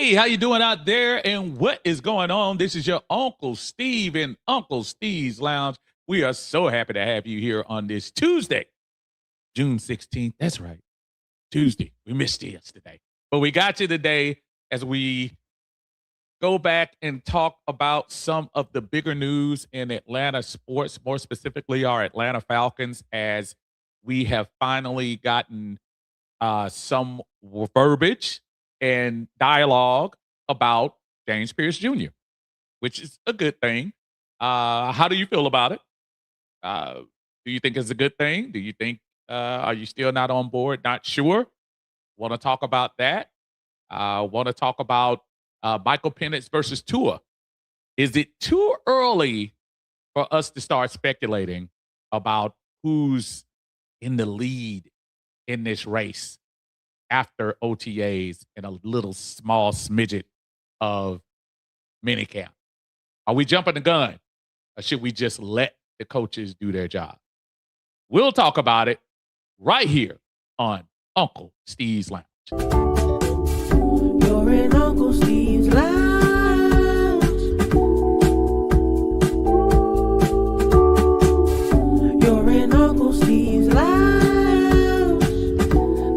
Hey, how you doing out there? And what is going on? This is your Uncle Steve in Uncle Steve's Lounge. We are so happy to have you here on this Tuesday, June 16th. That's right, Tuesday. We missed you yesterday, but we got you today as we go back and talk about some of the bigger news in Atlanta sports, more specifically our Atlanta Falcons, as we have finally gotten some verbiage and dialogue about James Pearce Jr., which is a good thing. How do you feel about it? Uh, do you think it's a good thing? Do you think, are you still not on board? Not sure? Want to talk about that? Want to talk about Michael Penix versus Tua? Is it too early for us to start speculating about who's in the lead in this race after OTAs and a little small smidget of minicamp? Are we jumping the gun, or should we just let the coaches do their job? We'll talk about it right here on Uncle Steve's Lounge. You're in Uncle Steve's Lounge. You're in Uncle Steve's Lounge.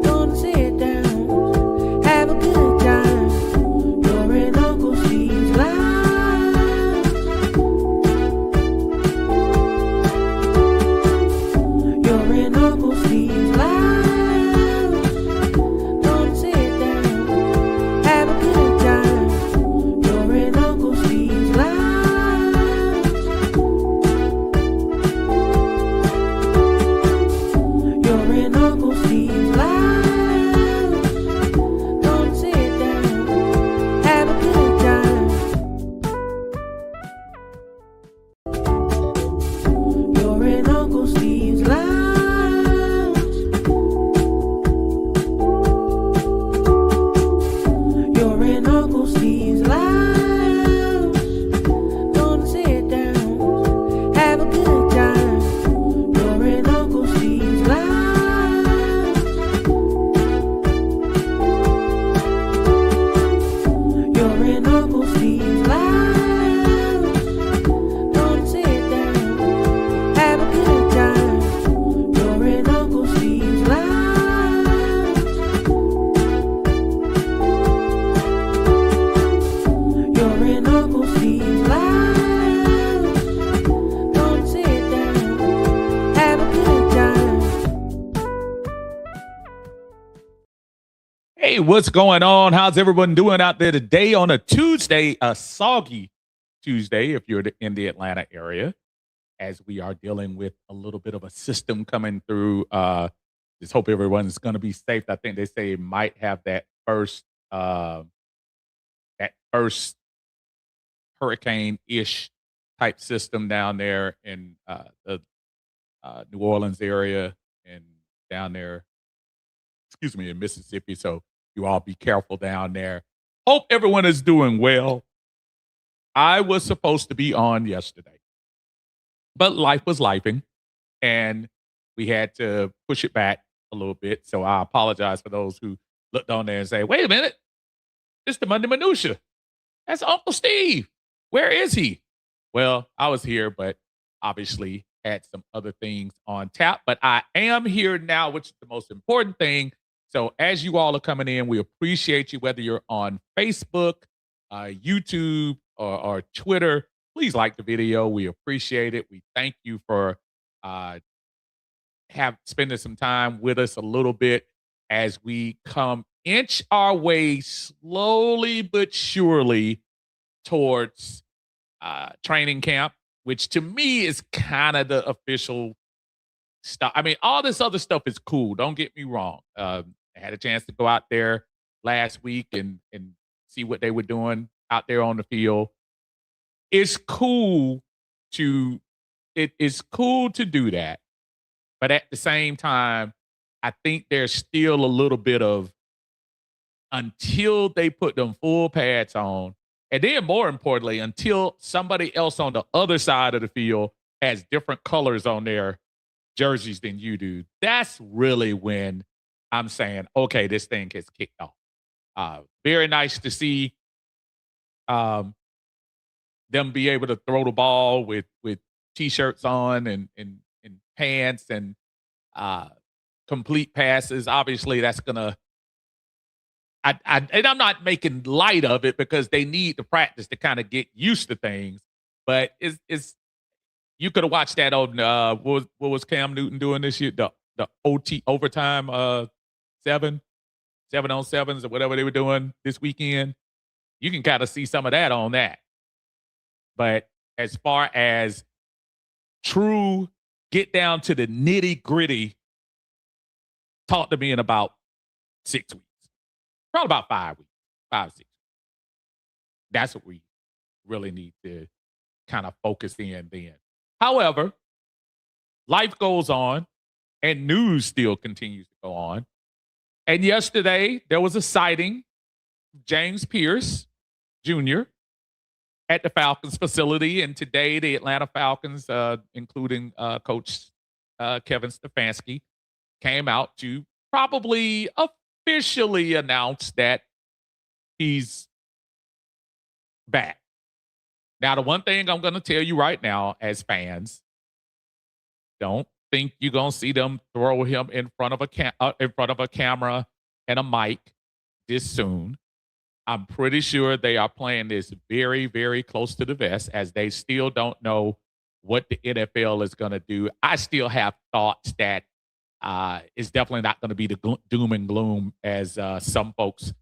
Gonna sit down, have a good time. You're in Uncle Steve's Lounge. You're in Uncle Steve's Lounge. Gonna sit down, have a good time. You're in Uncle Steve's Lounge. You're in Uncle Steve's Lounge. Gonna sit down, have a good time. You're in Uncle Steve's Lounge. You're in Uncle Steve's Lounge. Gonna sit down, have a good time. You're in Uncle Steve's Lounge. You're in Uncle Steve's Lounge. Gonna sit down, have a good time. You're in Uncle Steve's Lounge. You're in Uncle Steve's Lounge. Gonna sit down, have a good time. Hey, what's going on? How's everyone doing out there today on a Tuesday, a soggy Tuesday, if you're in the Atlanta area, as we are dealing with a little bit of a system coming through. Just hope everyone's going to be safe. I think they say it might have that first hurricane-ish type system down there in the New Orleans area and down there, excuse me, in Mississippi. So you all be careful down there. Hope everyone is doing well. I was supposed to be on yesterday, but life was lifing, and we had to push it back a little bit. So I apologize for those who looked on there and say, wait a minute, it's the Monday Minutia. That's Uncle Steve. Where is he? Well, I was here, but obviously had some other things on tap. But I am here now, which is the most important thing. So as you all are coming in, we appreciate you, whether you're on Facebook, YouTube, or Twitter. Please like the video. We appreciate it. We thank you for spending some time with us a little bit as we inch our way slowly but surely towards training camp, which to me is kind of the official stuff. I mean, all this other stuff is cool. Don't get me wrong. I had a chance to go out there last week and see what they were doing out there on the field. It's cool to do that, but at the same time, I think there's still a little bit of, until they put them full pads on, and then more importantly, until somebody else on the other side of the field has different colors on their jerseys than you do. That's really when I'm saying, okay, this thing gets kicked off. Very nice to see Um, them be able to throw the ball with t-shirts on and pants and uh, complete passes. Obviously, that's gonna. And I'm not making light of it because they need to practice to kind of get used to things. But it's you could have watched that on what was Cam Newton doing this year? The OT overtime 7-on-7s or whatever they were doing this weekend. You can kind of see some of that on that. But as far as true get down to the nitty gritty, talk to me in about 6 weeks. Probably about 5 weeks, 5, 6. That's what we really need to kind of focus in then. However, life goes on and news still continues to go on. And yesterday there was a sighting of James Pearce Jr. at the Falcons facility. And today the Atlanta Falcons, including Coach Kevin Stefanski, came out to probably officially announce that he's back. Now, the one thing I'm going to tell you right now as fans, don't think you're going to see them throw him in front of a camera and a mic this soon. I'm pretty sure they are playing this very, very close to the vest as they still don't know what the NFL is going to do. I still have thoughts that it's definitely not going to be the doom and gloom as some folks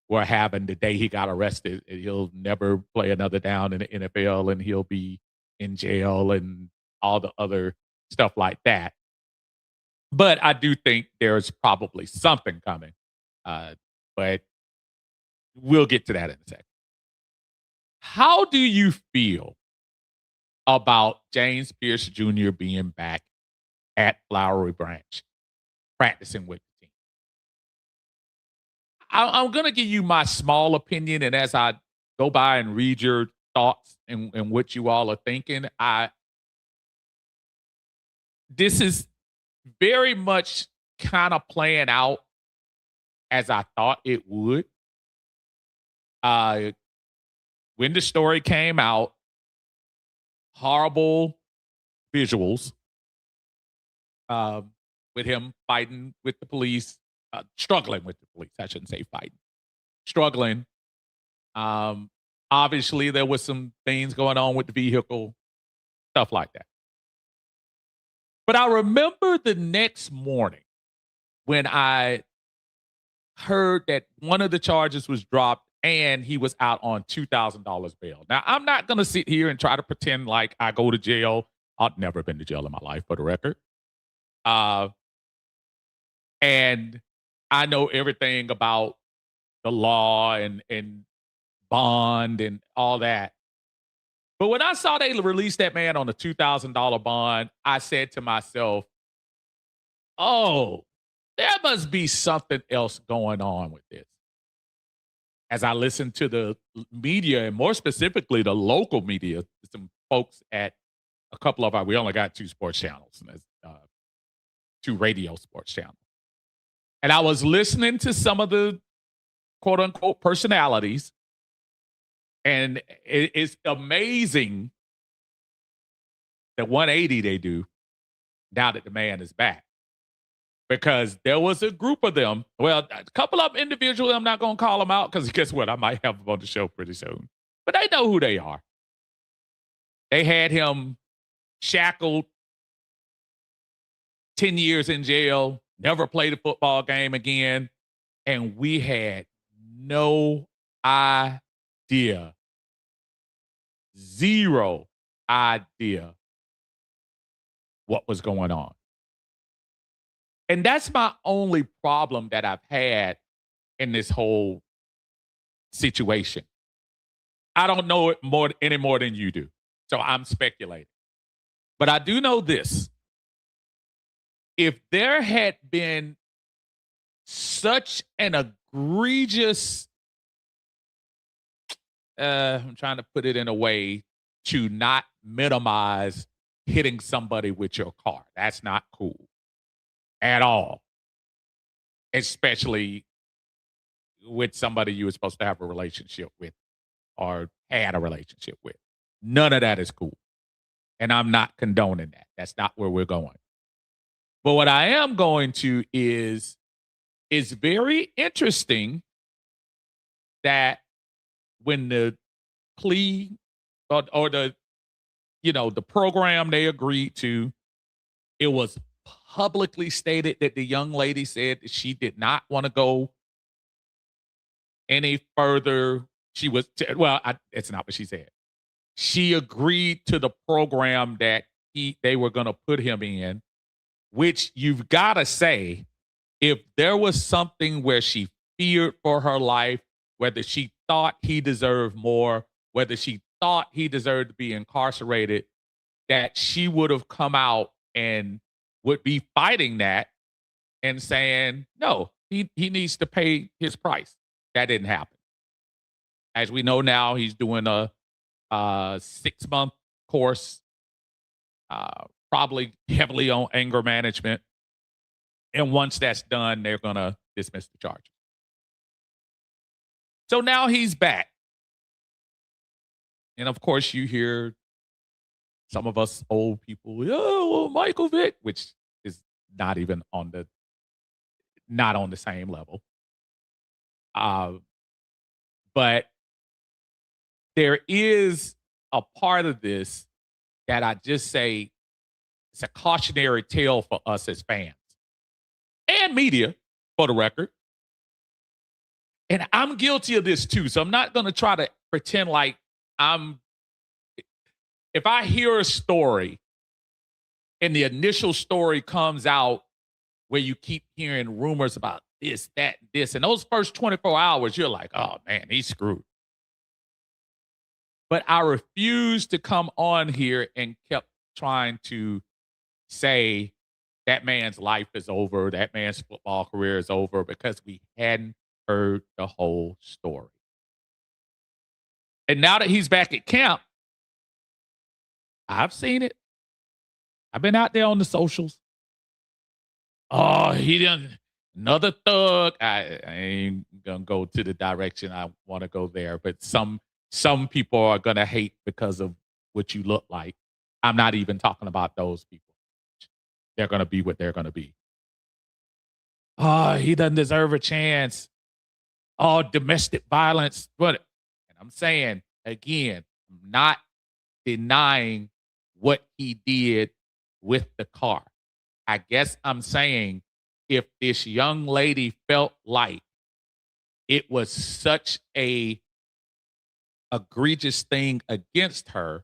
were having the day he got arrested. He'll never play another down in the NFL and he'll be in jail and all the other stuff like that. But I do think there's probably something coming. But we'll get to that in a second. How do you feel about James Pearce Jr. being back at Flowery Branch practicing with the team? I'm going to give you my small opinion, and as I go by and read your thoughts and what you all are thinking, this is very much kind of playing out as I thought it would. When the story came out, horrible visuals with him fighting with the police, struggling with the police. I shouldn't say fighting, struggling. Obviously, there was some things going on with the vehicle, stuff like that. But I remember the next morning when I heard that one of the charges was dropped and he was out on $2,000 bail. Now, I'm not going to sit here and try to pretend like I go to jail. I've never been to jail in my life, for the record. And I know everything about the law and bond and all that. But when I saw they released that man on a $2,000 bond, I said to myself, oh, there must be something else going on with this. As I listened to the media, and more specifically the local media, some folks at a couple of we only got 2 sports channels, and 2 radio sports channels. And I was listening to some of the quote unquote personalities, and it's amazing the 180 they do now that the man is back. Because there was a group of them, well, a couple of them individually, I'm not going to call them out because guess what? I might have them on the show pretty soon. But they know who they are. They had him shackled, 10 years in jail, never played a football game again. And we had no idea, 0 idea what was going on. And that's my only problem that I've had in this whole situation. I don't know it any more than you do. So I'm speculating. But I do know this. If there had been such an egregious, I'm trying to put it in a way to not minimize hitting somebody with your car. That's not cool. At all, especially with somebody you were supposed to have a relationship with or had a relationship with. None of that is cool. And I'm not condoning that. That's not where we're going. But what I am going to is it's very interesting that when the plea or the the program they agreed to, it was publicly stated that the young lady said that she did not want to go any further. She was it's not what she said. She agreed to the program that they were going to put him in, which you've got to say, if there was something where she feared for her life, whether she thought he deserved more, whether she thought he deserved to be incarcerated, that she would have come out and would be fighting that and saying, no, he needs to pay his price. That didn't happen. As we know now, he's doing a 6-month course, probably heavily on anger management. And once that's done, they're going to dismiss the charges. So now he's back. And of course, you hear some of us old people, oh, well, Michael Vick, which is not even on the same level. But there is a part of this that I just say it's a cautionary tale for us as fans and media, for the record. And I'm guilty of this too. So I'm not going to try to pretend like if I hear a story and the initial story comes out where you keep hearing rumors about this, that, this, and those first 24 hours, you're like, oh man, he's screwed. But I refuse to come on here and kept trying to say that man's life is over, that man's football career is over, because we hadn't heard the whole story. And now that he's back at camp, I've seen it. I've been out there on the socials. Oh, he done another thug. I ain't gonna go to the direction I want to go there, but some people are gonna hate because of what you look like. I'm not even talking about those people. They're gonna be what they're gonna be. Oh, he doesn't deserve a chance. Oh, domestic violence. But and I'm saying again, I'm not denying what he did with the car. I guess I'm saying if this young lady felt like it was such a egregious thing against her,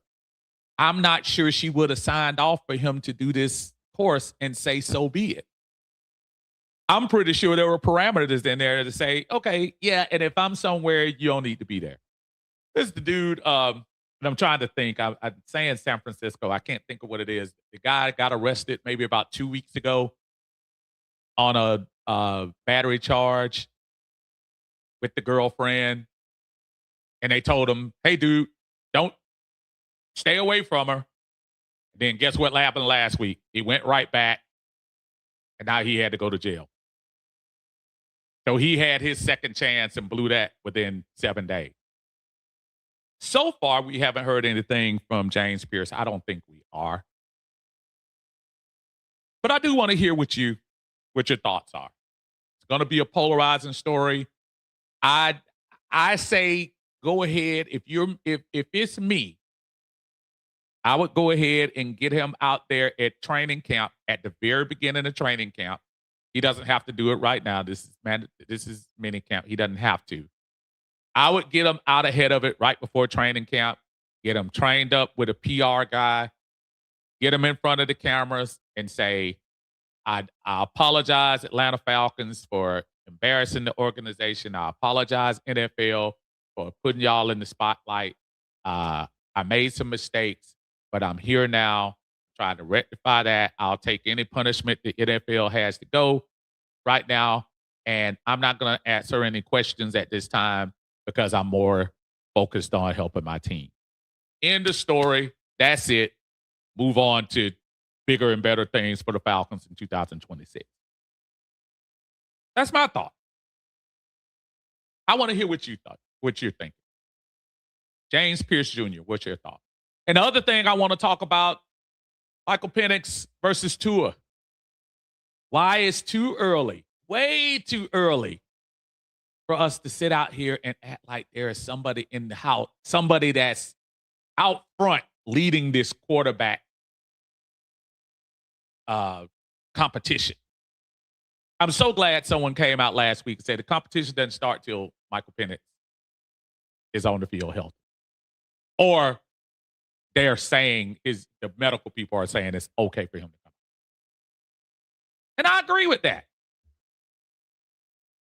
I'm not sure she would have signed off for him to do this course and say, so be it. I'm pretty sure there were parameters in there to say, okay, yeah, and if I'm somewhere, you don't need to be there. This is the dude, and I'm trying to think. I'm saying San Francisco. I can't think of what it is. The guy got arrested maybe about 2 weeks ago on a battery charge with the girlfriend. And they told him, hey, dude, don't stay away from her. And then guess what happened last week? He went right back. And now he had to go to jail. So he had his second chance and blew that within 7 days. So far, we haven't heard anything from James Pearce. I don't think we are. But I do want to hear what your thoughts are. It's going to be a polarizing story. I say go ahead. If it's me, I would go ahead and get him out there at training camp at the very beginning of training camp. He doesn't have to do it right now. This is mini camp. He doesn't have to. I would get him out ahead of it right before training camp, get him trained up with a PR guy, get him in front of the cameras and say, I apologize, Atlanta Falcons, for embarrassing the organization. I apologize, NFL, for putting y'all in the spotlight. I made some mistakes, but I'm here now trying to rectify that. I'll take any punishment the NFL has to go right now, and I'm not going to answer any questions at this time because I'm more focused on helping my team. End of story. That's it. Move on to bigger and better things for the Falcons in 2026. That's my thought. I want to hear what you thought, what you're thinking. James Pearce Jr., what's your thought? And the other thing I want to talk about, Michael Penix versus Tua. Why is too early, way too early, for us to sit out here and act like there is somebody in the house, somebody that's out front leading this quarterback competition. I'm so glad someone came out last week and said the competition doesn't start till Michael Penix is on the field healthy. Or they're saying the medical people are saying it's okay for him to come. And I agree with that.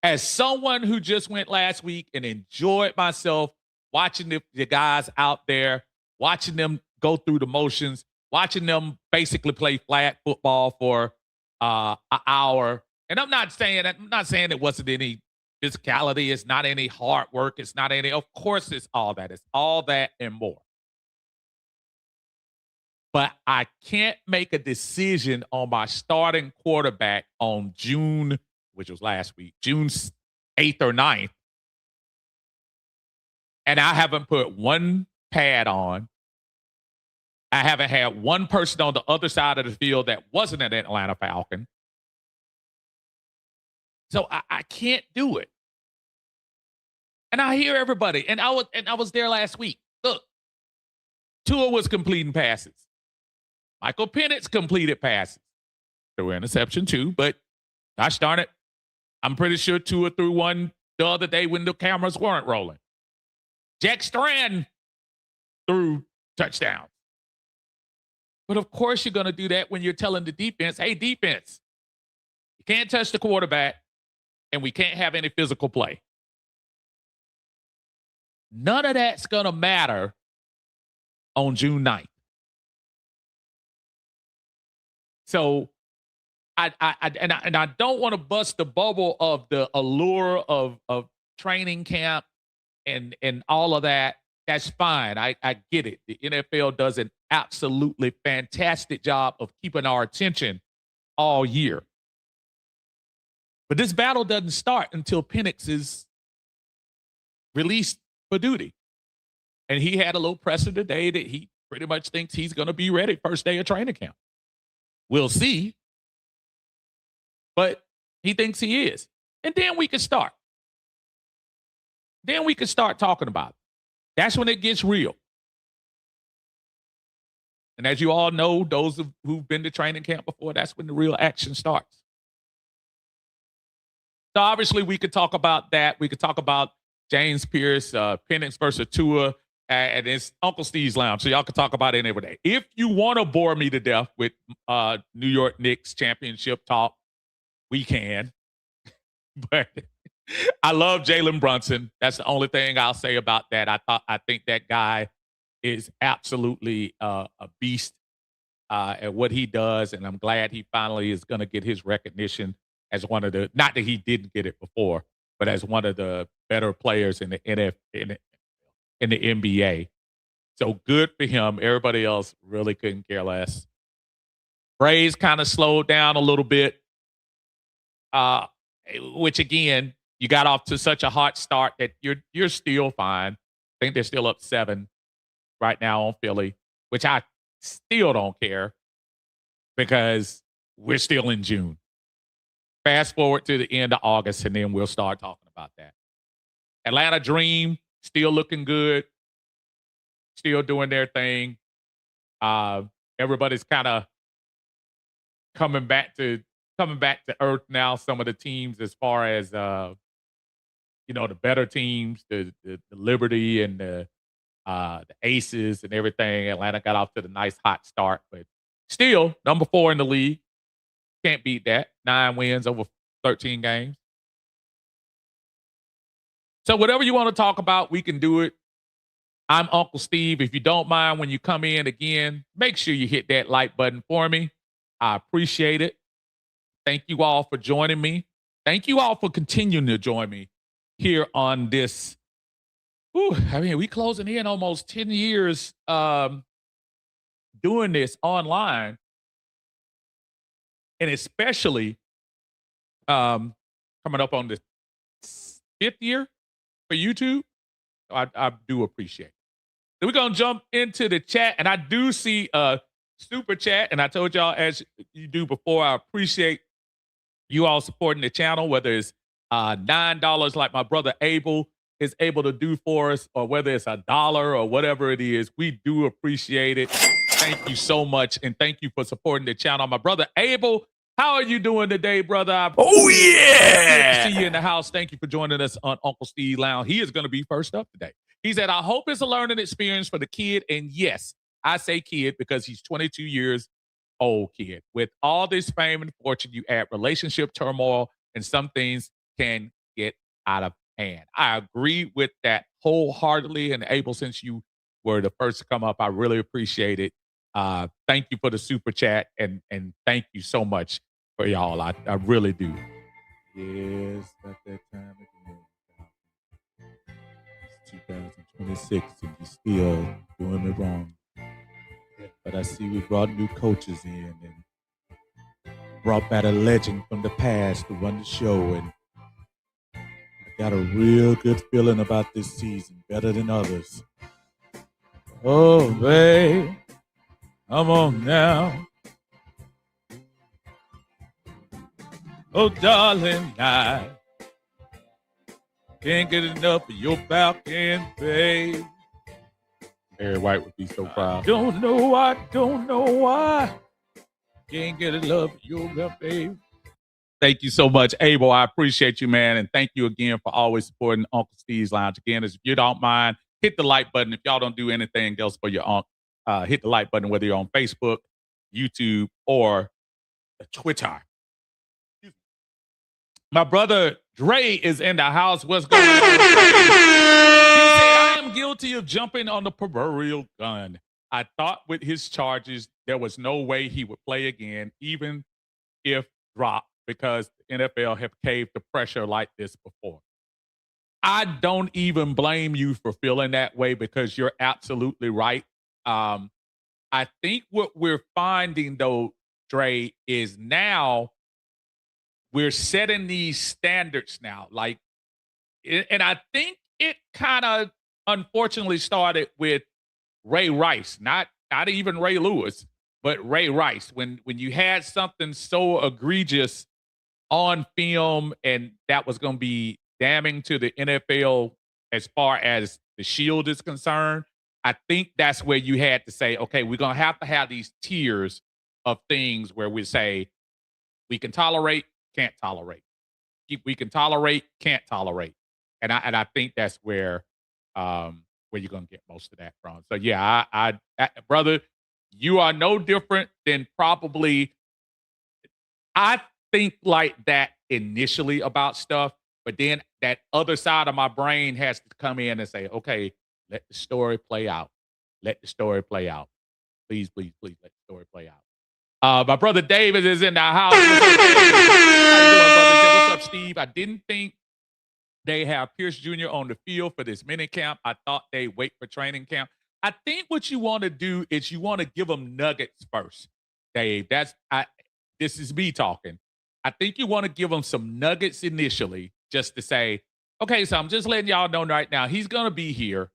As someone who just went last week and enjoyed myself watching the guys out there, watching them go through the motions, watching them basically play flag football for an hour. And I'm not saying it wasn't any physicality, it's not any hard work, it's not any, of course it's all that. It's all that and more. But I can't make a decision on my starting quarterback on June, which was last week, June 8th or 9th. And I haven't put one pad on. I haven't had one person on the other side of the field that wasn't an Atlanta Falcon. So I can't do it. And I hear everybody. And I was there last week. Look, Tua was completing passes. Michael Penix completed passes. There were interception too, but gosh darn it, I'm pretty sure Tua threw one the other day when the cameras weren't rolling. Jack Strand threw touchdowns. But of course you're going to do that when you're telling the defense, hey, defense, you can't touch the quarterback and we can't have any physical play. None of that's going to matter on June 9th. So I don't want to bust the bubble of the allure of training camp and all of that. That's fine. I get it. The NFL does an absolutely fantastic job of keeping our attention all year. But this battle doesn't start until Penix is released for duty. And he had a little presser today that he pretty much thinks he's going to be ready first day of training camp. We'll see. But he thinks he is. And then we can start. Then we can start talking about it. That's when it gets real. And as you all know, those who've been to training camp before, that's when the real action starts. So obviously we could talk about that. We could talk about James Pearce, Penix versus Tua, and it's Uncle Steve's Lounge. So y'all can talk about it every day. If you want to bore me to death with New York Knicks championship talk, we can. But I love Jalen Brunson. That's the only thing I'll say about that. I think that guy is absolutely a beast at what he does, and I'm glad he finally is going to get his recognition as one of the, not that he didn't get it before, but as one of the better players in the in the NBA. So good for him. Everybody else really couldn't care less. Braves kind of slowed down a little bit, which again, you got off to such a hot start that you're still fine. I think they're still up 7 right now on Philly, which I still don't care because we're still in June. Fast forward to the end of August, and then we'll start talking about that. Atlanta Dream, still looking good, still doing their thing. Everybody's kind of coming back to earth now. Some of the teams, as far as the better teams, the Liberty and the Aces and everything. Atlanta got off to the nice hot start, but still number 4 in the league. Can't beat that. 9 wins over 13 games. So whatever you want to talk about, we can do it. I'm Uncle Steve. If you don't mind, when you come in again, make sure you hit that like button for me. I appreciate it. Thank you all for joining me. Thank you all for continuing to join me here on this. We closing in almost 10 years doing this online. And especially coming up on the 5th year for YouTube. I do appreciate it. We're going to jump into the chat, and I do see a super chat, and I told y'all, as you do before, I appreciate you all supporting the channel, whether it's $9 like my brother Abel is able to do for us, or whether it's $1 or whatever it is. We do appreciate it. Thank you so much, and thank you for supporting the channel. My brother Abel, how are you doing today, brother? Oh, Good yeah. to see you in the house. Thank you for joining us on Uncle Steve Lounge. He is going to be first up today. He said, I hope it's a learning experience for the kid. And yes, I say kid because he's 22 years old kid. With all this fame and fortune, you add relationship turmoil, and some things can get out of hand. I agree with that wholeheartedly. And Abel, since you were the first to come up, I really appreciate it. Thank you for the super chat, and thank you so much for y'all. I really do. Yes, at that time again. It's 2026, and you're still doing me wrong. But I see we brought new coaches in and brought back a legend from the past to run the show, and I got a real good feeling about this season, better than others. Oh, babe, come on now. Oh, darling, I can't get enough of your back end, babe. Barry White would be so proud. Don't know why. Can't get enough of your back, babe. Thank you so much, Abel. I appreciate you, man. And thank you again for always supporting Uncle Steve's Lounge. Again, if you don't mind, hit the like button. If y'all don't do anything else for your uncle, hit the like button, whether you're on Facebook, YouTube, or Twitter. My brother Dre is in the house. What's going on? He said, I am guilty of jumping on the proverbial gun. I thought with his charges, there was no way he would play again, even if dropped, because the NFL have caved to pressure like this before. I don't even blame you for feeling that way, because you're absolutely right. I think what we're finding, though, Dre, is now we're setting these standards now. Like, and I think it kind of unfortunately started with Ray Rice, not even Ray Lewis, but Ray Rice. When you had something so egregious on film, and that was going to be damning to the NFL as far as the shield is concerned, I think that's where you had to say, okay, we're going to have these tiers of things where we say we can tolerate, can't tolerate. We can tolerate, can't tolerate. And I think that's where you're going to get most of that from. So yeah, I brother, you are no different than probably, I think like that initially about stuff, but then that other side of my brain has to come in and say, okay, let the story play out. Let the story play out. Please, please, please let the story play out. My brother David is in the house. How you doing, brother? He said, what's up, Steve? I didn't think they have Pearce Jr. on the field for this mini camp. I thought they wait for training camp. I think what you want to do is you want to give them nuggets first, Dave. This is me talking. I think you want to give them some nuggets initially, just to say, okay, so I'm just letting y'all know right now, he's going to be here.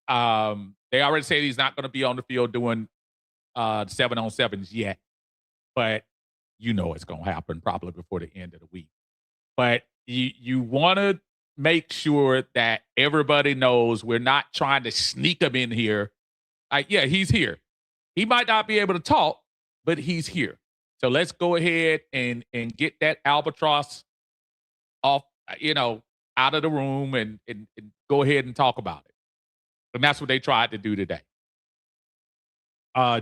They already said he's not going to be on the field doing 7-on-7s yet, but you know it's going to happen probably before the end of the week. But you want to make sure that everybody knows we're not trying to sneak him in here. Like, yeah, he's here. He might not be able to talk, but he's here. So let's go ahead and get that albatross off, out of the room and go ahead and talk about it. And that's what they tried to do today.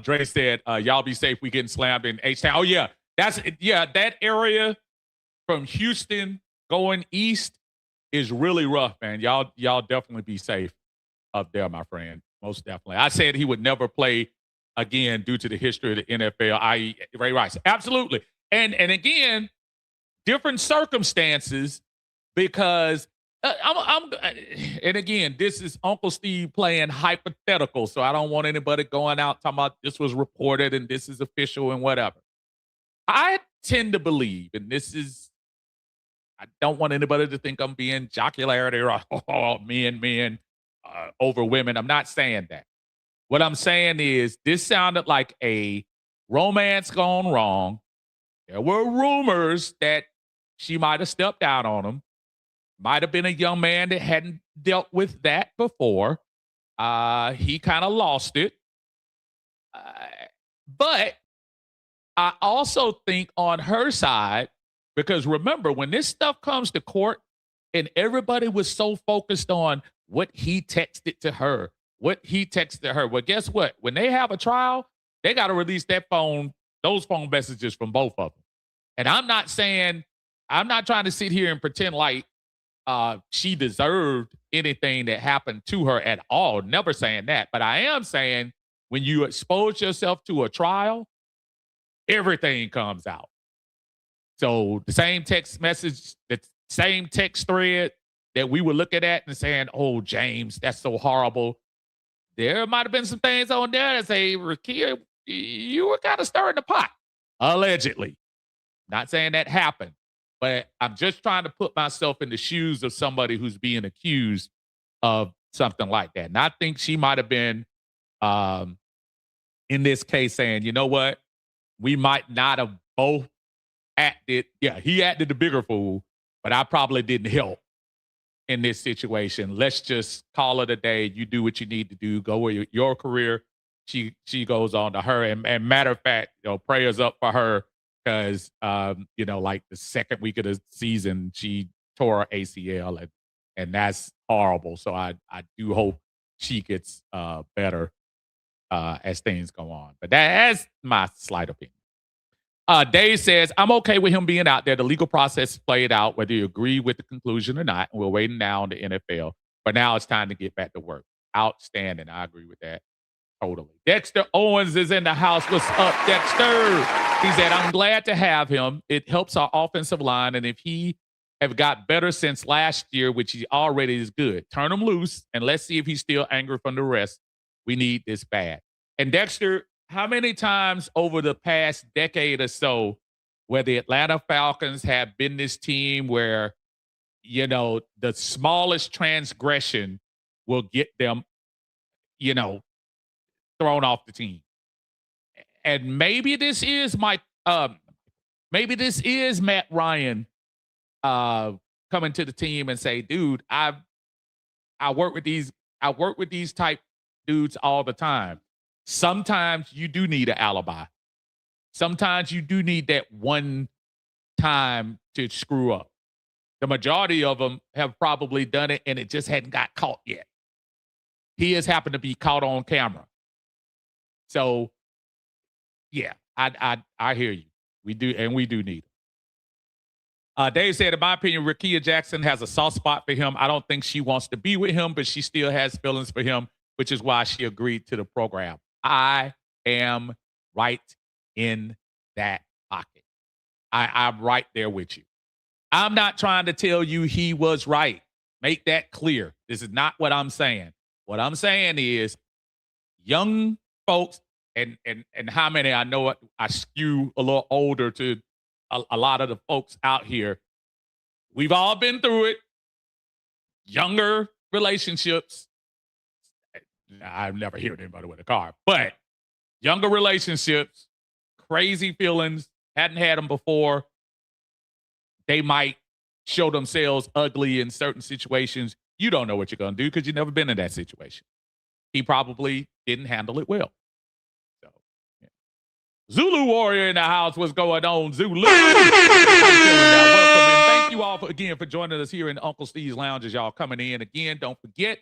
Dre said, y'all be safe. We getting slammed in H-Town. Oh, yeah. That area from Houston going east is really rough, man. Y'all definitely be safe up there, my friend. Most definitely. I said he would never play again due to the history of the NFL, i.e. Ray Rice. Absolutely. And again, different circumstances, because and again, this is Uncle Steve playing hypothetical, so I don't want anybody going out talking about this was reported and this is official and whatever. I tend to believe, and I don't want anybody to think I'm being jocularity or men. over women. I'm not saying that. What I'm saying is this sounded like a romance gone wrong. There were rumors that she might have stepped out on him. Might have been a young man that hadn't dealt with that before. He kind of lost it. But I also think on her side, because remember, when this stuff comes to court and everybody was so focused on what he texted to her, well, guess what? When they have a trial, they got to release those phone messages from both of them. And I'm not trying to sit here and pretend like she deserved anything that happened to her at all. Never saying that. But I am saying when you expose yourself to a trial, everything comes out. So the same text message, the same text thread that we were looking at and saying, oh, James, that's so horrible. There might have been some things on there that say, Rakia, you were kind of stirring the pot, allegedly. Not saying that happened, but I'm just trying to put myself in the shoes of somebody who's being accused of something like that. And I think she might have been, in this case, saying, you know what? We might not have both acted. Yeah, he acted the bigger fool, but I probably didn't help in this situation. Let's just call it a day. You do what you need to do. Go with your career. She goes on to her. And matter of fact, prayers up for her because, like the second week of the season, she tore her ACL and that's horrible. So I do hope she gets better as things go on. But that's my slight opinion. Dave says, I'm okay with him being out there. The legal process is played out, whether you agree with the conclusion or not. We're waiting now on the NFL. But now it's time to get back to work. Outstanding. I agree with that. Totally. Dexter Owens is in the house. What's up, Dexter? He said, I'm glad to have him. It helps our offensive line. And if he have got better since last year, which he already is good, turn him loose and let's see if he's still angry from the rest. We need this bad. And Dexter, how many times over the past decade or so where the Atlanta Falcons have been this team where, the smallest transgression will get them, thrown off the team. And maybe this is Matt Ryan coming to the team and say, dude, I work with these type dudes all the time. Sometimes you do need an alibi. Sometimes you do need that one time to screw up. The majority of them have probably done it and it just hadn't got caught yet. He has happened to be caught on camera. So, yeah, I hear you. We do need him. Dave said, in my opinion, Rakia Jackson has a soft spot for him. I don't think she wants to be with him, but she still has feelings for him, which is why she agreed to the program. I am right in that pocket. I'm right there with you. I'm not trying to tell you he was right. Make that clear. This is not what I'm saying. What I'm saying is young folks, and how many I know I skew a little older to a lot of the folks out here. We've all been through it. Younger relationships. I've never heard anybody with a car, but younger relationships, crazy feelings, hadn't had them before. They might show themselves ugly in certain situations. You don't know what you're going to do because you've never been in that situation. He probably didn't handle it well. So, yeah. Zulu Warrior in the house. What's going on, Zulu? Welcome and thank you all again for joining us here in Uncle Steve's Lounge as y'all coming in. Again, don't forget,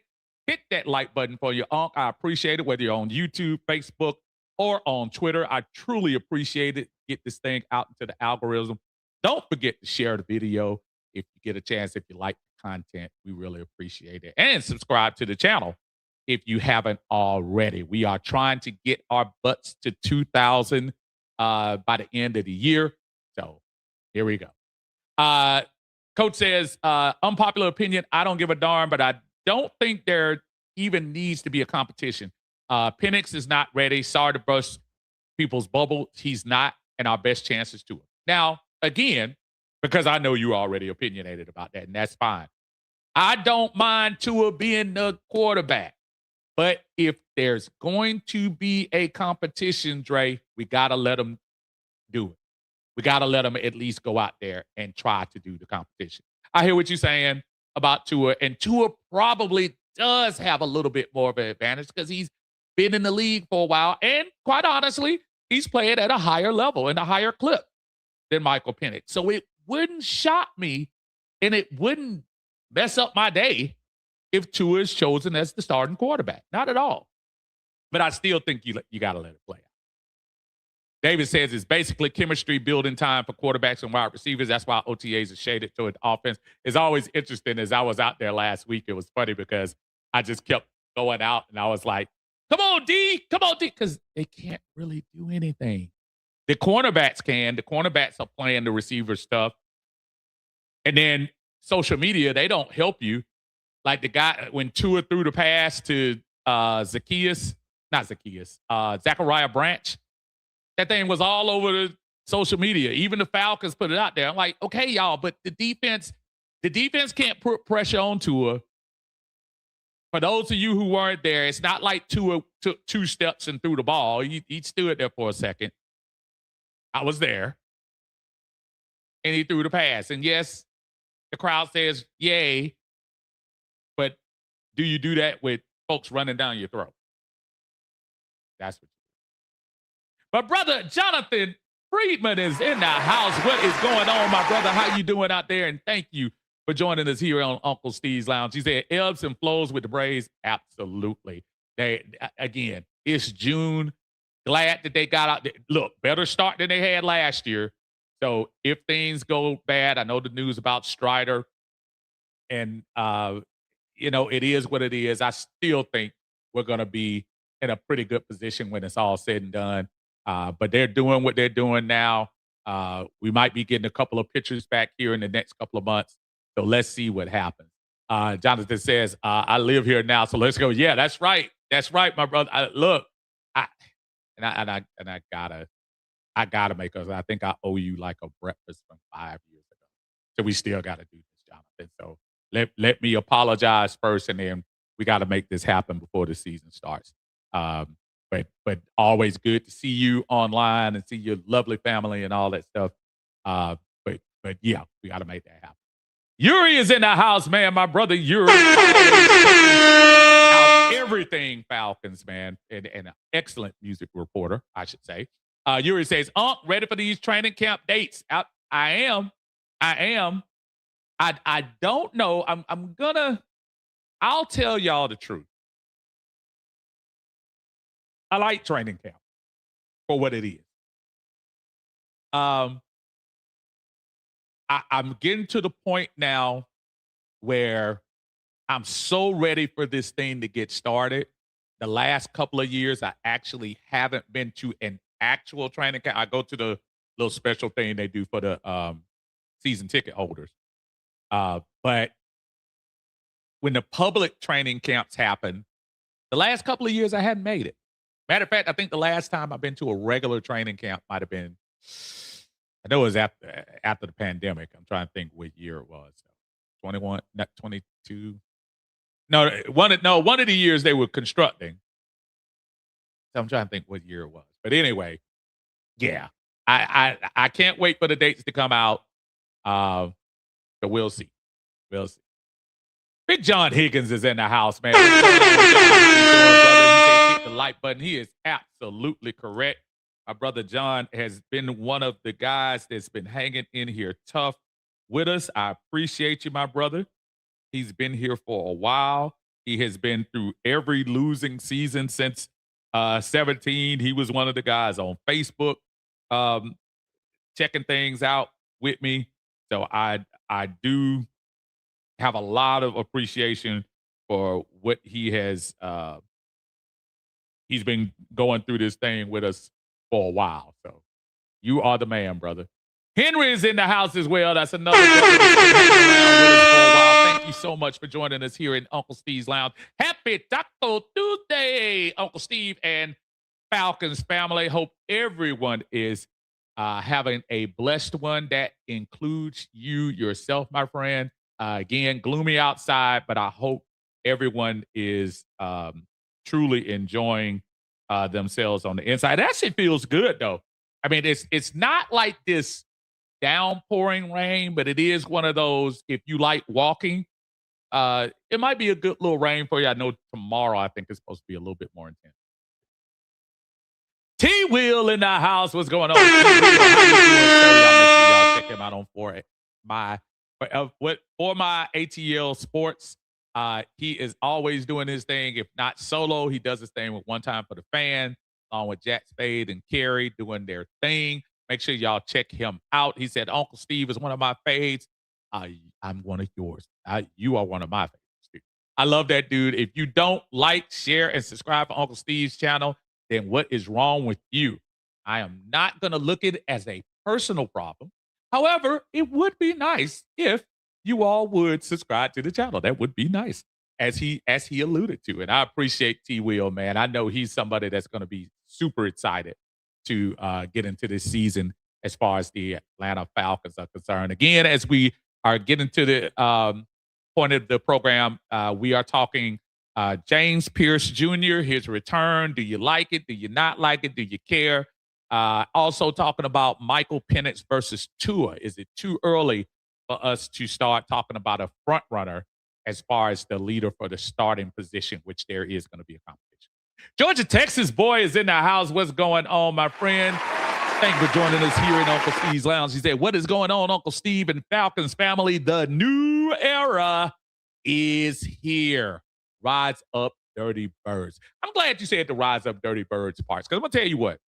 hit that like button for your uncle. I appreciate it, whether you're on YouTube, Facebook, or on Twitter. I truly appreciate it. Get this thing out into the algorithm. Don't forget to share the video if you get a chance, if you like the content. We really appreciate it. And subscribe to the channel if you haven't already. We are trying to get our butts to 2,000 by the end of the year. So here we go. Coach says, unpopular opinion, I don't give a darn, but I don't think there even needs to be a competition. Penix is not ready. Sorry to burst people's bubble. He's not, and our best chances to him. Now, again, because I know you're already opinionated about that, and that's fine. I don't mind Tua being the quarterback. But if there's going to be a competition, Dre, we got to let them do it. We got to let them at least go out there and try to do the competition. I hear what you're saying about Tua, and Tua probably does have a little bit more of an advantage because he's been in the league for a while. And quite honestly, he's playing at a higher level and a higher clip than Michael Penix. So it wouldn't shock me and it wouldn't mess up my day if Tua is chosen as the starting quarterback. Not at all. But I still think you got to let it play out. David says it's basically chemistry building time for quarterbacks and wide receivers. That's why OTAs are shaded toward the offense. It's always interesting. As I was out there last week, it was funny because I just kept going out and I was like, come on, D, because they can't really do anything. The cornerbacks can. The cornerbacks are playing the receiver stuff. And then social media, they don't help you. Like the guy, when Tua threw the pass to Zachariah Branch, that thing was all over the social media. Even the Falcons put it out there. I'm like, okay, y'all, but the defense can't put pressure on Tua. For those of you who weren't there, it's not like Tua took 2 steps and threw the ball. He stood there for a second. I was there. And he threw the pass. And yes, the crowd says, yay. But do you do that with folks running down your throat? That's what. My brother Jonathan Friedman is in the house. What is going on, my brother? How you doing out there? And thank you for joining us here on Uncle Steve's Lounge. He said ebbs and flows with the Braves. Absolutely. Again, it's June. Glad that they got out there. Look, better start than they had last year. So if things go bad, I know the news about Strider. And, it is what it is. I still think we're going to be in a pretty good position when it's all said and done. But they're doing what they're doing now. We might be getting a couple of pitchers back here in the next couple of months. So let's see what happens. Jonathan says, I live here now, so let's go. Yeah, that's right. That's right, my brother. I gotta make us. I think I owe you like a breakfast from 5 years ago. So we still gotta do this, Jonathan. So let me apologize first, and then we got to make this happen before the season starts. But always good to see you online and see your lovely family and all that stuff. But yeah, we got to make that happen. Yuri is in the house, man. My brother Yuri. Everything Falcons, man, and an excellent music reporter, I should say. Yuri says, ready for these training camp dates? I am. I don't know. I'll tell y'all the truth. I like training camp for what it is. I'm getting to the point now where I'm so ready for this thing to get started. The last couple of years, I actually haven't been to an actual training camp. I go to the little special thing they do for the season ticket holders. But when the public training camps happen, the last couple of years, I hadn't made it. Matter of fact, I think the last time I've been to a regular training camp might have been, I know it was after the pandemic. I'm trying to think what year it was. 21, not 22. No, one of the years they were constructing. So I'm trying to think what year it was. But anyway, yeah, I can't wait for the dates to come out. So we'll see. We'll see. Big John Higgins is in the house, man. He said hit the like button. He is absolutely correct. My brother John has been one of the guys that's been hanging in here tough with us. I appreciate you, my brother. He's been here for a while. He has been through every losing season since 17. He was one of the guys on Facebook checking things out with me. So I do have a lot of appreciation for what he has. He's been going through this thing with us for a while. So you are the man, brother. Henry is in the house as well. That's another brother that's been hanging around with us for a while. Thank you so much for joining us here in Uncle Steve's Lounge. Happy Taco Tuesday, Uncle Steve and Falcons family. Hope everyone is having a blessed one. That includes you yourself, my friend. Again, gloomy outside, but I hope everyone is truly enjoying themselves on the inside. That shit feels good though. I mean, it's not like this downpouring rain, but it is one of those. If you like walking, it might be a good little rain for you. I know tomorrow I think it's supposed to be a little bit more intense. T Will in the house. What's going on? T-Will, how you doing, sir? Y'all make sure y'all check him out on for my ATL Sports. He is always doing his thing. If not solo, he does his thing with One Time for the Fan, along with Jack Spade and Carrie doing their thing. Make sure y'all check him out. He said Uncle Steve is one of my faves. I'm one of yours. You are one of my favorites, too. I love that dude. If you don't like, share, and subscribe to Uncle Steve's channel, then what is wrong with you? I am not going to look at it as a personal problem. However, it would be nice if you all would subscribe to the channel. That would be nice, as he alluded to. And I appreciate T Will, man. I know he's somebody that's going to be super excited to get into this season as far as the Atlanta Falcons are concerned. Again, as we are getting to the point of the program, we are talking James Pearce Jr., his return. Do you like it? Do you not like it? Do you care? Also talking about Michael Penix versus Tua. Is it too early for us to start talking about a front runner as far as the leader for the starting position, which there is going to be a competition? Georgia, Texas boy is in the house. What's going on, my friend? Thank you for joining us here in Uncle Steve's Lounge. He said, what is going on, Uncle Steve and Falcons family? The new era is here. Rise up, Dirty Birds. I'm glad you said the Rise Up, Dirty Birds parts, because I'm going to tell you what.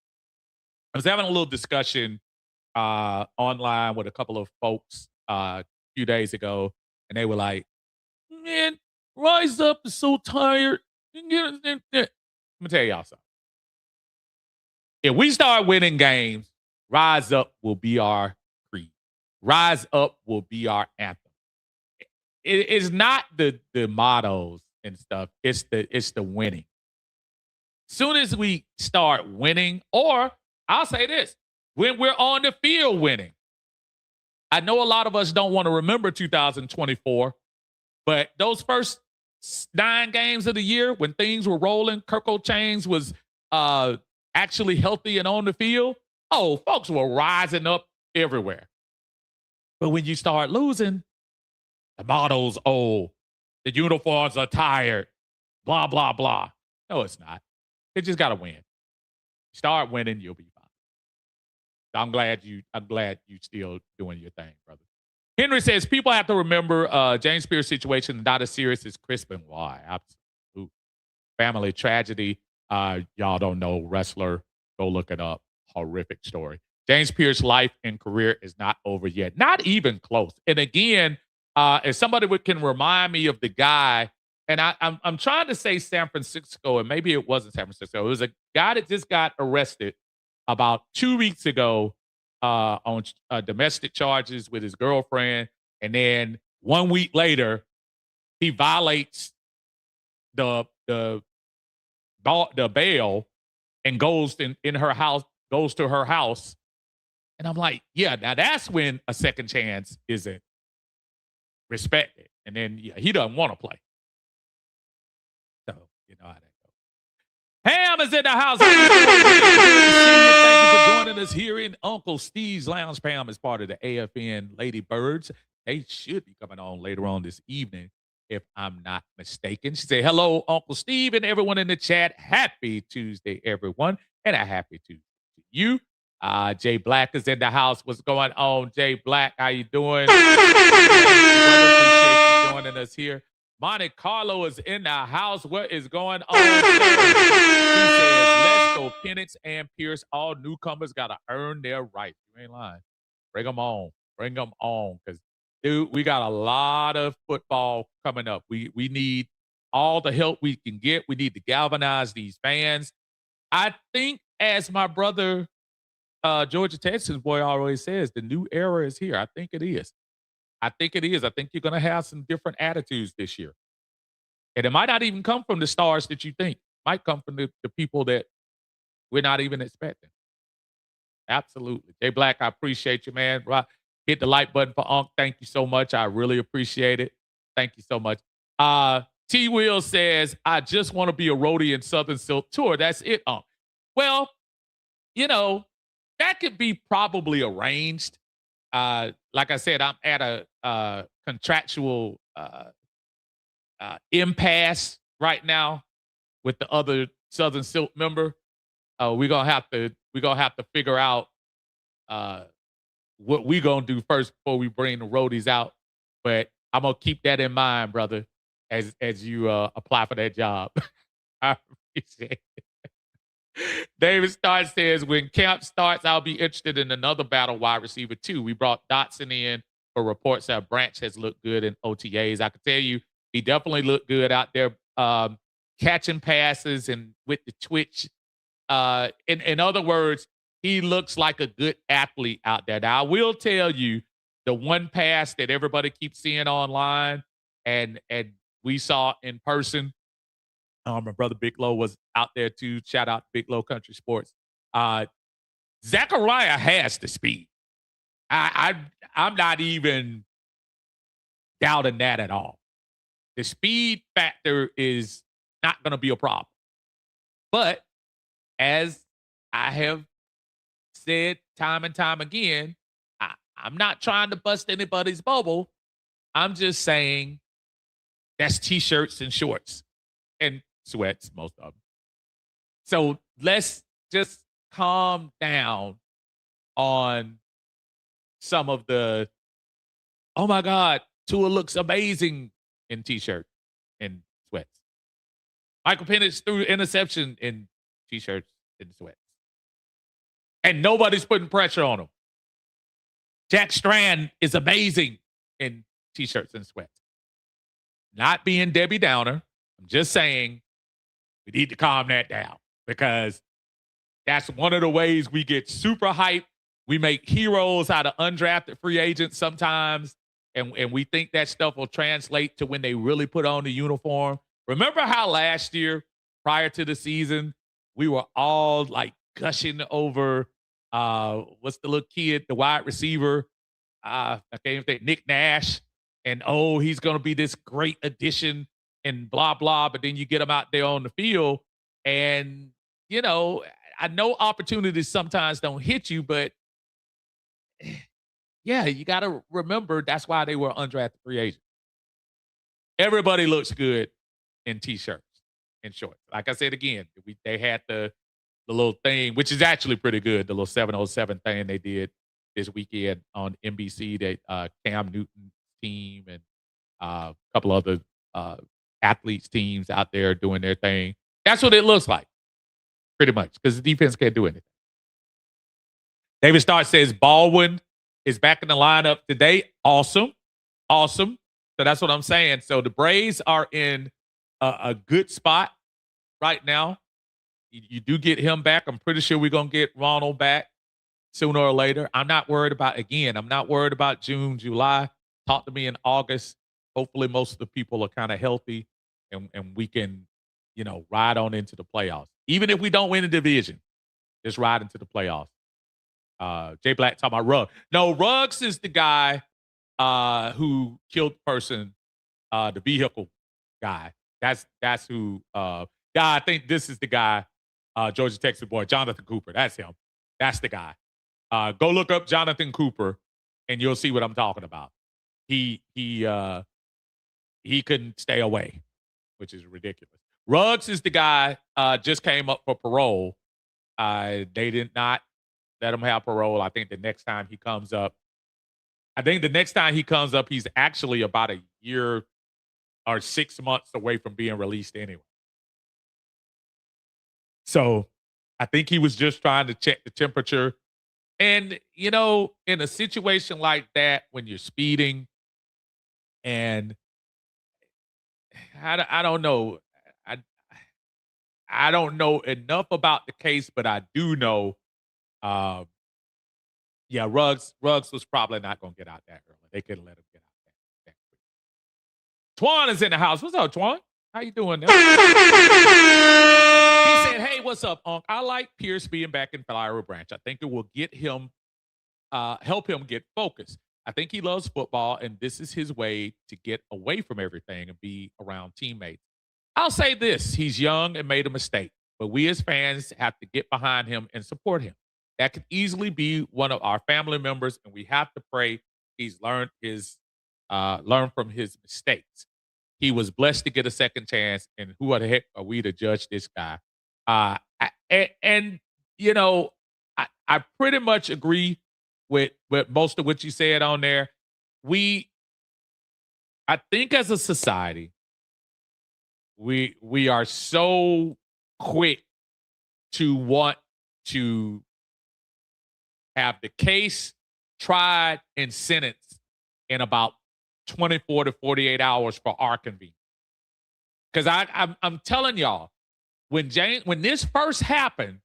I was having a little discussion online with a couple of folks a few days ago, and they were like, man, Rise Up is so tired. Let me tell y'all something. If we start winning games, Rise Up will be our creed. Rise Up will be our anthem. It's not the mottos and stuff. It's the winning. Soon as we start winning, or I'll say this, when we're on the field winning. I know a lot of us don't want to remember 2024, but those first 9 games of the year when things were rolling, Kirko Chains was actually healthy and on the field. Oh, folks were rising up everywhere. But when you start losing, the motto's old. The uniforms are tired. Blah, blah, blah. No, it's not. They just got to win. Start winning, you'll be fine. I'm glad you still doing your thing, brother. Henry says people have to remember James Pearce situation not as serious as Chris Benoit. Absolute family tragedy. Y'all don't know wrestler. Go look it up. Horrific story. James Pearce's life and career is not over yet. Not even close. And again, if somebody can remind me of the guy, and I'm trying to say San Francisco, and maybe it wasn't San Francisco. It was a guy that just got arrested about 2 weeks ago on domestic charges with his girlfriend. And then 1 week later, he violates the bail and goes in her house, goes to her house. And I'm like, yeah, now that's when a second chance isn't respected. And then he doesn't want to play. So, you know how that goes. Ham is in the house. Thank you for joining us here in Uncle Steve's Lounge. Pam is part of the AFN Lady Birds. They should be coming on later on this evening, if I'm not mistaken. She said, hello, Uncle Steve and everyone in the chat. Happy Tuesday, everyone. And a happy Tuesday to you. Jay Black is in the house. What's going on, Jay Black? How you doing? Appreciate you joining us here. Monte Carlo is in the house. What is going on? He says, let's go Penix and Pearce. All newcomers got to earn their right. You ain't lying. Bring them on. Bring them on. Because, dude, we got a lot of football coming up. We need all the help we can get. We need to galvanize these fans. I think, as my brother, Georgia Texas boy always says, the new era is here. I think it is. I think it is. I think you're going to have some different attitudes this year. And it might not even come from the stars that you think. It might come from the people that we're not even expecting. Absolutely. Jay Black, I appreciate you, man. hit the like button for Unc. Thank you so much. I really appreciate it. Thank you so much. T. Will says, I just want to be a roadie in Southern Silk Tour. That's it, Unc. Well, that could be probably arranged. Like I said, I'm at a contractual impasse right now with the other Southern Silk member. We're gonna have to figure out what we're gonna do first before we bring the roadies out. But I'm gonna keep that in mind, brother, as you apply for that job. I appreciate it. David Starr says, when camp starts, I'll be interested in another battle wide receiver too. We brought Dotson in for reports that Branch has looked good in OTAs. I can tell you, he definitely looked good out there, catching passes and with the twitch. In other words, he looks like a good athlete out there. Now, I will tell you, the one pass that everybody keeps seeing online and we saw in person, my brother Big Low was out there too. Shout out to Big Low Country Sports. Zachariah has the speed. I'm not even doubting that at all. The speed factor is not going to be a problem. But as I have said time and time again, I'm not trying to bust anybody's bubble. I'm just saying that's T-shirts and shorts and sweats, most of them. So let's just calm down on some of the, oh my God, Tua looks amazing in T-shirt and sweats. Michael Penix threw interception in T-shirts and sweats. And nobody's putting pressure on him. Jack Strand is amazing in T-shirts and sweats. Not being Debbie Downer. I'm just saying we need to calm that down because that's one of the ways we get super hyped. We make heroes out of undrafted free agents sometimes, and we think that stuff will translate to when they really put on the uniform. Remember how last year, prior to the season, we were all like gushing over what's the little kid, the wide receiver, I can't even think, Nick Nash, and he's going to be this great addition and blah, blah. But then you get him out there on the field and, I know opportunities sometimes don't hit you, but yeah, you got to remember that's why they were undrafted free agents. Everybody looks good in T-shirts and shorts. Like I said again, they had the little thing, which is actually pretty good, the little 707 thing they did this weekend on NBC, that Cam Newton's team and a couple other athletes teams out there doing their thing. That's what it looks like, pretty much, because the defense can't do anything. David Starr says Baldwin is back in the lineup today. Awesome. So that's what I'm saying. So the Braves are in a good spot right now. You do get him back. I'm pretty sure we're going to get Ronald back sooner or later. I'm not worried about June, July. Talk to me in August. Hopefully most of the people are kind of healthy and we can, ride on into the playoffs. Even if we don't win the division, just ride into the playoffs. Jay Black talking about Ruggs. No, Ruggs is the guy who killed the person, the vehicle guy. That's who. I think this is the guy, Georgia Texas boy, Jonathan Cooper. That's him. That's the guy. Go look up Jonathan Cooper, and you'll see what I'm talking about. He couldn't stay away, which is ridiculous. Ruggs is the guy just came up for parole. They did not let him have parole. I think the next time he comes up, he's actually about a year or 6 months away from being released anyway. So I think he was just trying to check the temperature. And, in a situation like that, when you're speeding, and I don't know. I don't know enough about the case, but I do know, Ruggs was probably not going to get out that early. They couldn't let him get out that quick. Twan is in the house. What's up, Twan? How you doing now? He said, hey, what's up, Unc? I like Pearce being back in Flowery Branch. I think it will get him, help him get focused. I think he loves football, and this is his way to get away from everything and be around teammates. I'll say this: he's young and made a mistake, but we as fans have to get behind him and support him. That could easily be one of our family members, and we have to pray he's learned from his mistakes. He was blessed to get a second chance, and who the heck are we to judge this guy? And you know, I pretty much agree with most of what you said on there. We, I think, as a society, we are so quick to want to have the case tried and sentenced in about 24 to 48 hours for our convenience. Because I'm telling y'all, when this first happened,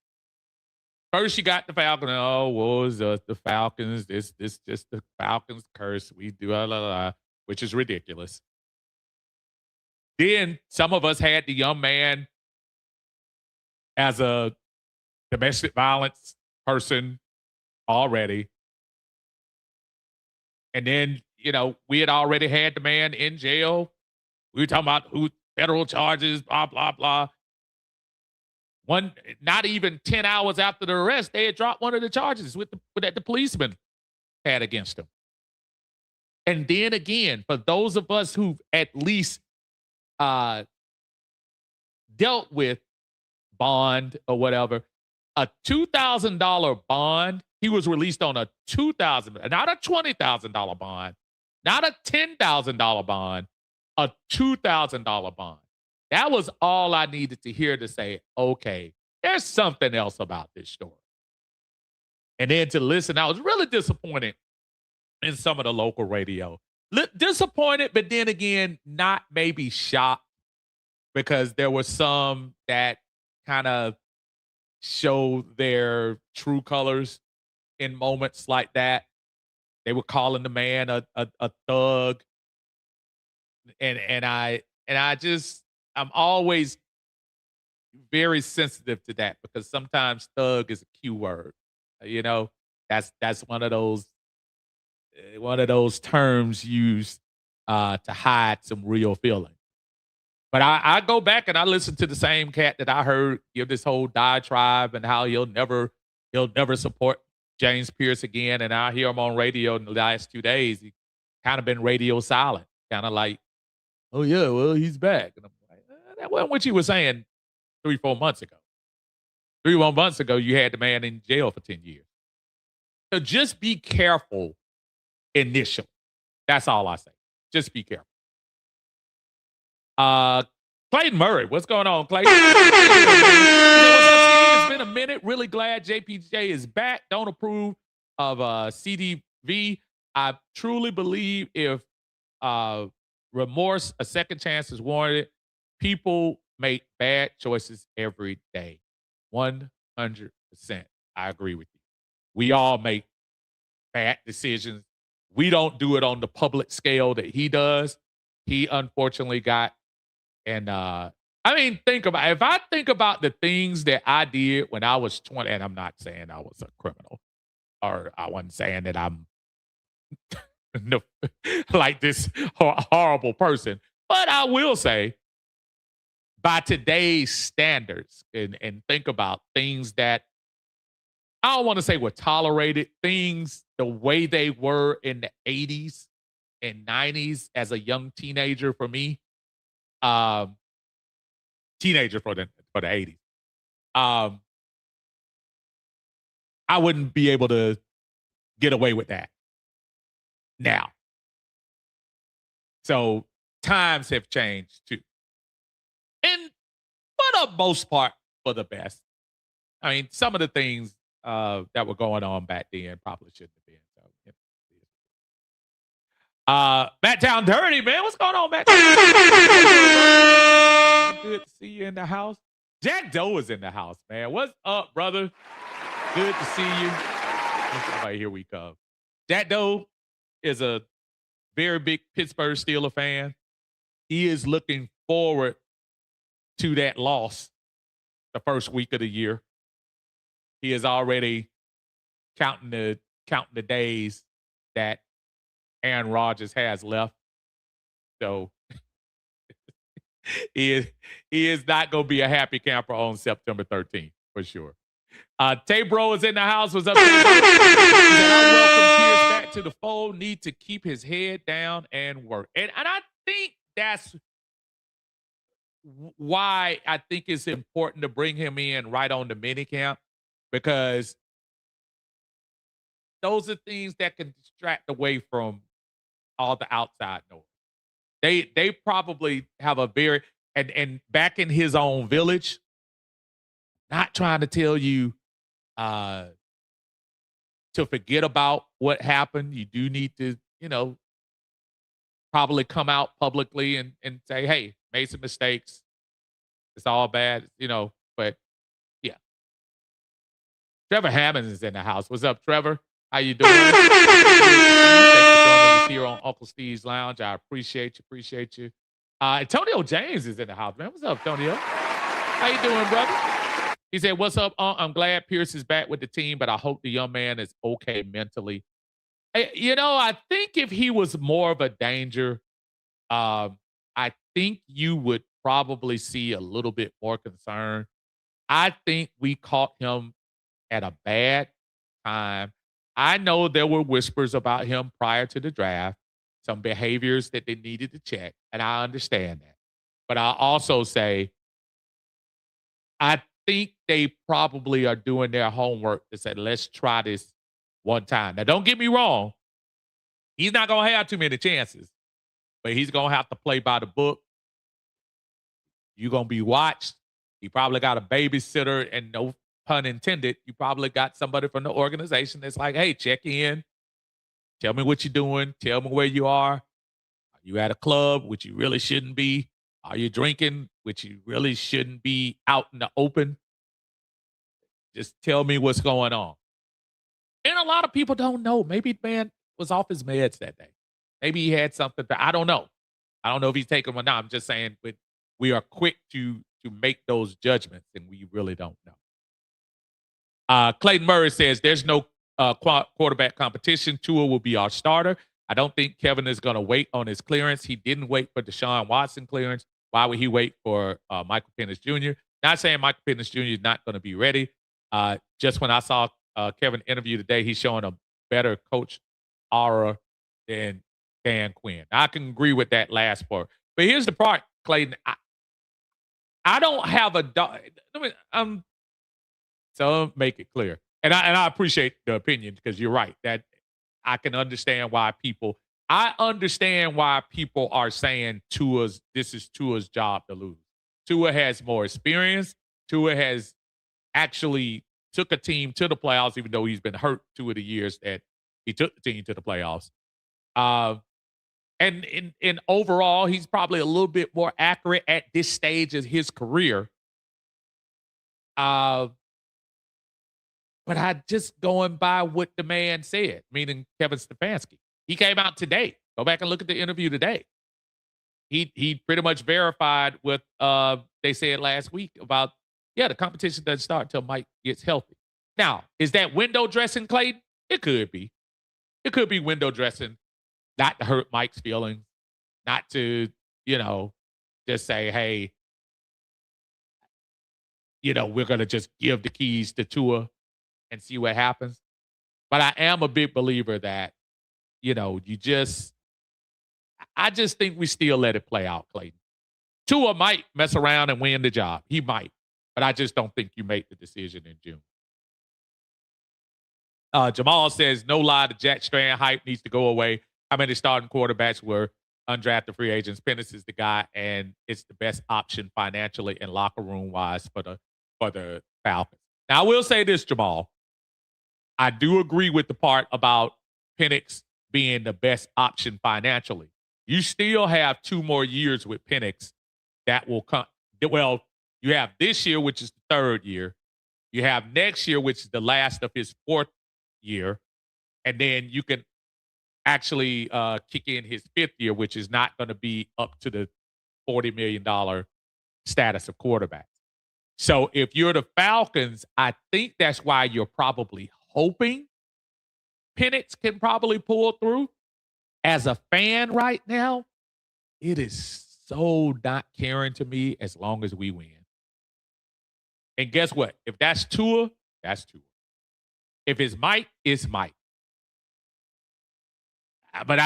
first you got the Falcons. Oh, what was the Falcons? This just the Falcons curse. We do which is ridiculous. Then some of us had the young man as a domestic violence person already. And then, we had already had the man in jail. We were talking about federal charges, blah, blah, blah. Not even 10 hours after the arrest, they had dropped one of the charges that the policeman had against him. And then again, for those of us who've at least dealt with bond or whatever, a $2,000 bond, he was released on a $2,000, not a $20,000 bond, not a $10,000 bond, a $2,000 bond. That was all I needed to hear to say, okay, there's something else about this story. And then to listen, I was really disappointed in some of the local radio. Disappointed, but then again, not maybe shocked, because there were some that kind of show their true colors in moments like that. They were calling the man a thug. And I'm always very sensitive to that, because sometimes thug is a Q word. That's one of those terms used to hide some real feeling. But I go back and I listen to the same cat that I heard give this whole diatribe and how he'll never support James Pearce again. And I hear him on radio in the last 2 days. He kind of been radio silent, kind of like, oh yeah, well, he's back. And I'm like, that wasn't what you were saying 3-4 months ago. 3-4 months ago, you had the man in jail for 10 years. So just be careful initially. That's all I say. Just be careful. Clayton Murray, what's going on, Clayton? What's up, Steve? It's been a minute. Really glad JPJ is back. Don't approve of CDV. I truly believe if remorse, a second chance is warranted, people make bad choices every day. 100%. I agree with you. We all make bad decisions. We don't do it on the public scale that he does. He unfortunately got, and if I think about the things that I did when I was 20, and I'm not saying I was a criminal, or I wasn't saying that I'm like this horrible person, but I will say, by today's standards, and think about things that I don't want to say were tolerated, things the way they were in the 80s and 90s as a young teenager for me, teenager for the 80s. I wouldn't be able to get away with that now. So times have changed too. And for the most part, for the best. I mean, some of the things that were going on back then probably shouldn't have been. So, Matt Town Dirty, man. What's going on, Matt? Good to see you in the house. Jack Doe is in the house, man. What's up, brother? Good to see you. Right, here we come. Jack Doe is a very big Pittsburgh Steelers fan. He is looking forward to that loss the first week of the year. He is already counting the days that Aaron Rodgers has left. So he is not going to be a happy camper on September 13th for sure. Tay Bro is in the house. What's up, Tay Bro? He said, I welcome Pierce back to the fold. Need to keep his head down and work. And I think that's why I think it's important to bring him in right on the minicamp, because those are things that can distract away from all the outside noise. They probably have a very and back in his own village, not trying to tell you to forget about what happened. You do need to, probably come out publicly and say, hey, made some mistakes. It's all bad, but yeah. Trevor Hammonds is in the house. What's up, Trevor? How you doing? Thanks for joining us here on Uncle Steve's Lounge. I appreciate you. Antonio James is in the house, man. What's up, Antonio? How you doing, brother? He said, what's up? I'm glad Pierce is back with the team, but I hope the young man is okay mentally. I think if he was more of a danger, I think you would probably see a little bit more concern. I think we caught him at a bad time. I know there were whispers about him prior to the draft, some behaviors that they needed to check, and I understand that. But I also say, I think they probably are doing their homework to say, let's try this one time. Now, don't get me wrong. He's not going to have too many chances, but he's going to have to play by the book. You're going to be watched. He probably got a babysitter, and no pun intended, you probably got somebody from the organization that's like, hey, check in. Tell me what you're doing. Tell me where you are. Are you at a club, which you really shouldn't be? Are you drinking, which you really shouldn't be out in the open? Just tell me what's going on. And a lot of people don't know. Maybe the man was off his meds that day. Maybe he had something. I don't know. I don't know if he's taking one now. I'm just saying, but we are quick to make those judgments, and we really don't know. Clayton Murray says there's no quarterback competition. Tua will be our starter. I don't think Kevin is going to wait on his clearance. He didn't wait for Deshaun Watson clearance. Why would he wait for Michael Penix Jr.? Not saying Michael Penix Jr. is not going to be ready. Just when I saw Kevin interview today, he's showing a better coach aura than Dan Quinn. I can agree with that last part. But here's the part, Clayton. I don't have a dog. So make it clear. And I appreciate the opinion, because you're right. That I can understand why people are saying this is Tua's job to lose. Tua has more experience. Tua has actually took a team to the playoffs, even though he's been hurt 2 of the years that he took the team to the playoffs. And in overall, he's probably a little bit more accurate at this stage of his career. But I just going by what the man said, meaning Kevin Stefanski. He came out today. Go back and look at the interview today. He pretty much verified what they said last week about, the competition doesn't start until Mike gets healthy. Now, is that window dressing, Clayton? It could be. It could be window dressing, not to hurt Mike's feelings, not to, just say, hey, we're going to just give the keys to Tua and see what happens. But I am a big believer that, I just think we still let it play out, Clayton. Tua might mess around and win the job. He might. But I just don't think you make the decision in June. Jamal says, no lie, the Jack Strand hype needs to go away. How many starting quarterbacks were undrafted free agents? Penix is the guy, and it's the best option financially and locker room wise for the Falcons. Now, I will say this, Jamal. I do agree with the part about Penix being the best option financially. You still have 2 more years with Penix that will come. Well, you have this year, which is the 3rd year. You have next year, which is the last of his 4th year. And then you can actually kick in his 5th year, which is not going to be up to the $40 million status of quarterback. So if you're the Falcons, I think that's why you're probably hoping Penix can probably pull through. as a fan right now, it is so not caring to me as long as we win. And guess what? If that's Tua, that's Tua. If it's Mike, it's Mike. But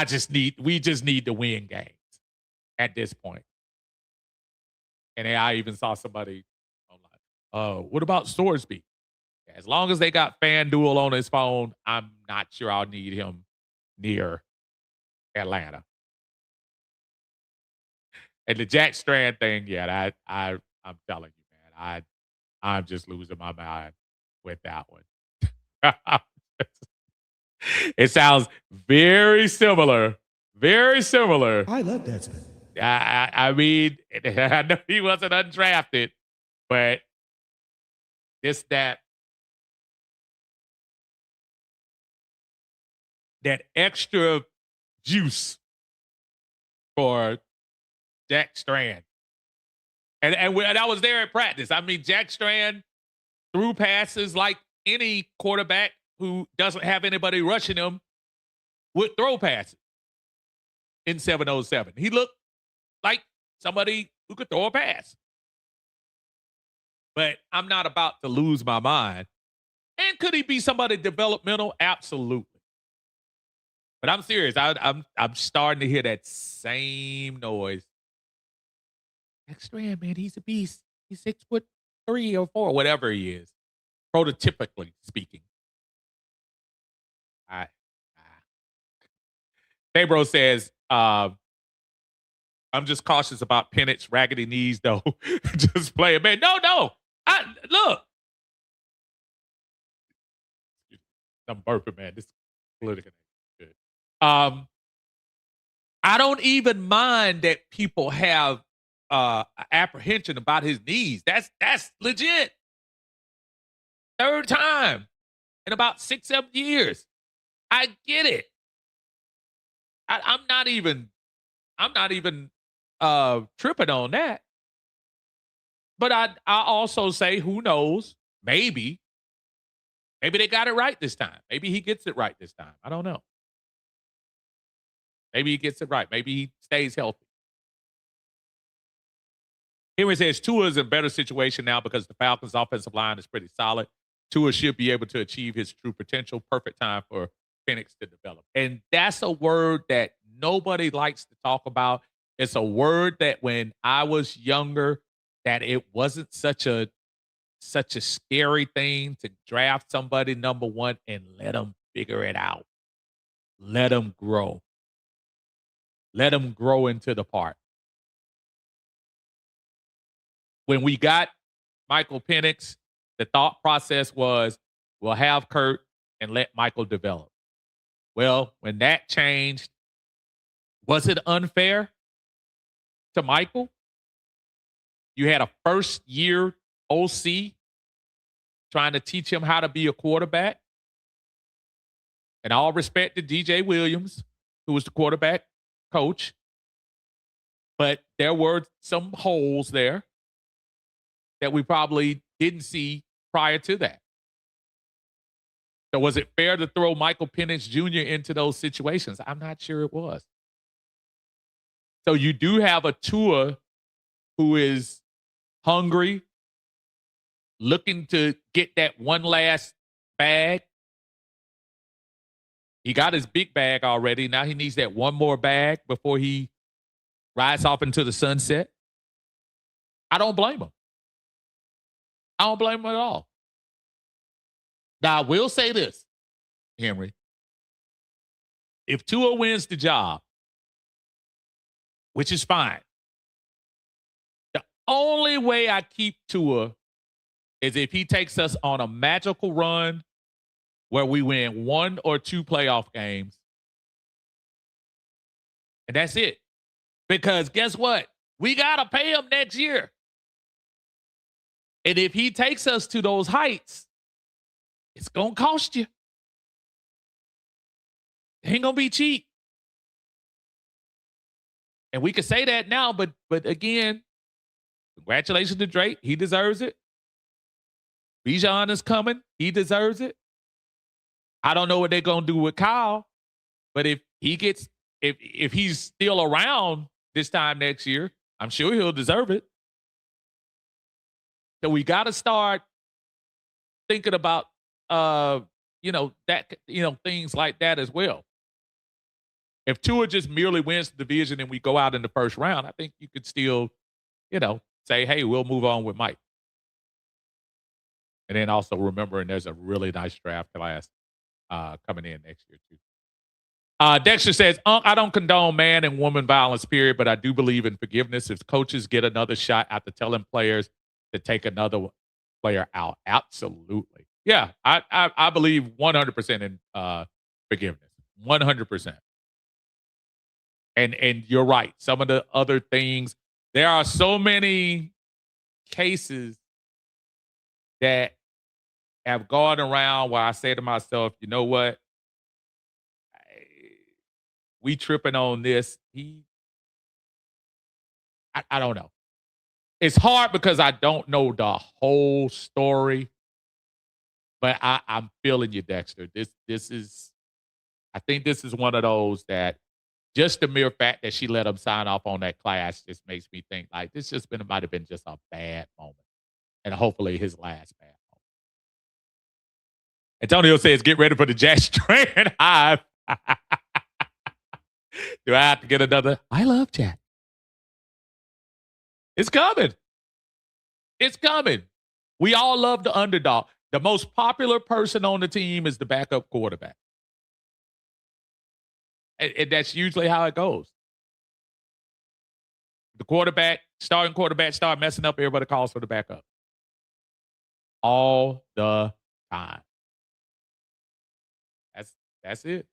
we just need to win games at this point. And I even saw somebody online. What about Sorsby? As long as they got FanDuel on his phone, I'm not sure I'll need him near Atlanta. And the Jack Strand thing, yeah, I'm telling you, man, I'm just losing my mind with that one. It sounds very similar. Very similar. I love that spin. I mean, I know he wasn't undrafted, but just that extra juice for Jack Strand. And I was there at practice. I mean, Jack Strand threw passes like any quarterback who doesn't have anybody rushing him would throw passes in 707. He looked like somebody who could throw a pass. But I'm not about to lose my mind. And could he be somebody developmental? Absolutely. But I'm serious. I'm starting to hear that same noise. Jack Strand, man, he's a beast. He's 6'3" or 4, whatever he is, prototypically speaking. Fabro says, I'm just cautious about Pennett's raggedy knees, though. Just play it, man. No. Look. I'm burping, man. This is political. Good. I don't even mind that people have apprehension about his knees. That's legit. Third time in about 6-7 years. I get it. I'm not even tripping on that. But I also say, who knows? Maybe they got it right this time. Maybe he gets it right this time. I don't know. Maybe he gets it right. Maybe he stays healthy. Henry says Tua is in a better situation now because the Falcons' offensive line is pretty solid. Tua should be able to achieve his true potential. Perfect time for Penix to develop. And that's a word that nobody likes to talk about. It's a word that when I was younger, that it wasn't such a scary thing to draft somebody number 1 and let them figure it out. Let them grow. Let them grow into the part. When we got Michael Penix, the thought process was, we'll have Kurt and let Michael develop. Well, when that changed, was it unfair to Michael? You had a first-year OC trying to teach him how to be a quarterback. And all respect to DJ Williams, who was the quarterback coach. But there were some holes there that we probably didn't see prior to that. So was it fair to throw Michael Penix Jr. into those situations? I'm not sure it was. So you do have a Tua who is hungry, looking to get that one last bag. He got his big bag already. Now he needs that one more bag before he rides off into the sunset. I don't blame him. I don't blame him at all. Now, I will say this, Henry. If Tua wins the job, which is fine, the only way I keep Tua is if he takes us on a magical run where we win 1 or 2 playoff games. And that's it. Because guess what? We got to pay him next year. And if he takes us to those heights, it's going to cost you. It ain't going to be cheap. And we can say that now, but again, congratulations to Drake. He deserves it. Bijan is coming. He deserves it. I don't know what they're going to do with Kyle, but if he gets if he's still around this time next year, I'm sure he'll deserve it. So we got to start thinking about things like that as well. If Tua just merely wins the division and we go out in the first round, I think you could still, say, hey, we'll move on with Mike. And then also remembering there's a really nice draft class coming in next year, too. Dexter says, I don't condone man and woman violence, period, but I do believe in forgiveness. If coaches get another shot after telling players to take another player out, absolutely. Yeah, I believe 100% in forgiveness, 100%. And you're right. Some of the other things, there are so many cases that have gone around where I say to myself, you know what? We tripping on this. I don't know. It's hard because I don't know the whole story, but I'm feeling you, Dexter. I think this is one of those that just the mere fact that she let him sign off on that class just makes me think like this might have been just a bad moment. And hopefully his last bad moment. Antonio says, get ready for the Jack Strand hive. Do I have to get another? I love Jack. It's coming. It's coming. We all love the underdog. The most popular person on the team is the backup quarterback. And that's usually how it goes. The starting quarterback, start messing up, everybody calls for the backup. All the time. That's it.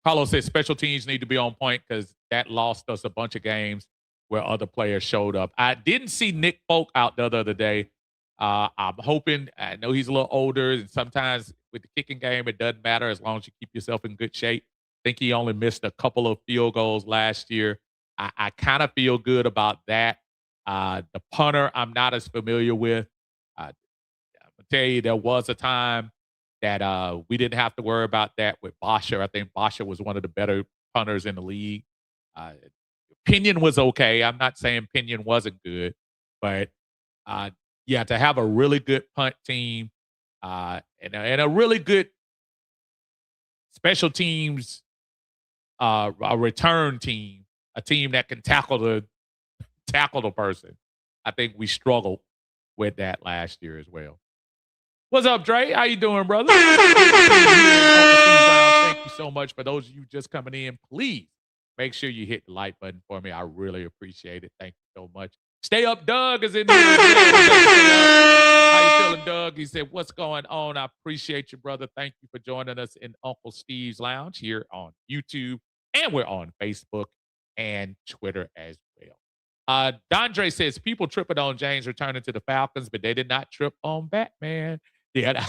Carlos says special teams need to be on point because that lost us a bunch of games where other players showed up. I didn't see Nick Folk out the other day. I'm hoping, I know he's a little older, and sometimes with the kicking game, it doesn't matter as long as you keep yourself in good shape. I think he only missed a couple of field goals last year. I kind of feel good about that. The punter, I'm not as familiar with. I'm going to tell you, there was a time that we didn't have to worry about that with Bosher. I think Bosher was one of the better punters in the league. Pinion was okay. I'm not saying Pinion wasn't good, but to have a really good punt team and a really good special teams, a return team, a team that can tackle the person. I think we struggled with that last year as well. What's up, Dre? How you doing, brother? Thank you so much. For those of you just coming in, please make sure you hit the like button for me. I really appreciate it. Thank you so much. Stay up, Doug is in here. How you feeling, Doug? He said, what's going on? I appreciate you, brother. Thank you for joining us in Uncle Steve's Lounge here on YouTube. And we're on Facebook and Twitter as well. Dondre says, people tripping on James returning to the Falcons, but they did not trip on Batman. Yeah,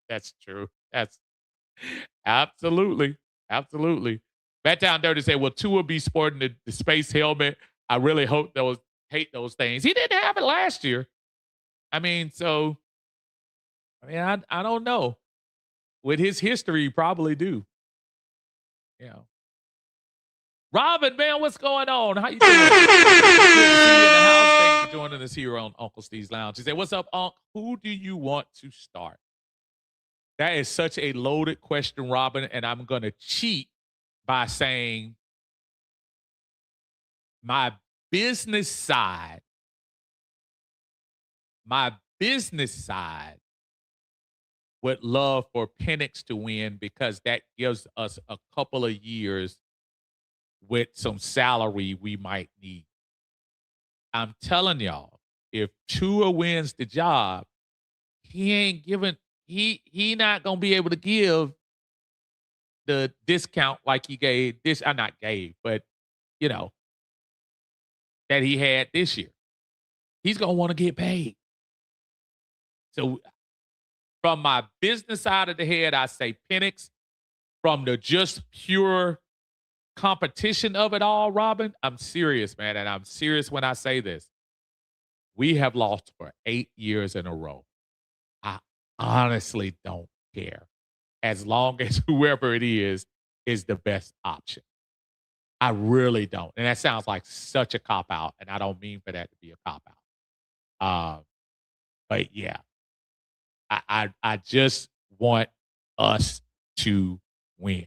that's true. That's absolutely. Battown Dirty said, will Tua be sporting the space helmet? I really hate those things. He didn't have it last year. I don't know. With his history, you probably do. Robin, man, what's going on? How you doing? Good to see you in the house. Thanks for joining us here on Uncle Steve's Lounge. He said, what's up, Unc? Who do you want to start? That is such a loaded question, Robin, and I'm going to cheat by saying my business side would love for Penix to win because that gives us a couple of years with some salary we might need. I'm telling y'all, if Tua wins the job, he not gonna be able to give the discount like he gave this. I not gave, but that he had this year. He's gonna want to get paid. So from my business side of the head, I say Penix. From the just pure competition of it all, Robin, I'm serious, man. And I'm serious when I say this. We have lost for 8 years in a row. I honestly don't care. As long as whoever it is the best option. I really don't. And that sounds like such a cop out, and I don't mean for that to be a cop out. But yeah, I just want us to win.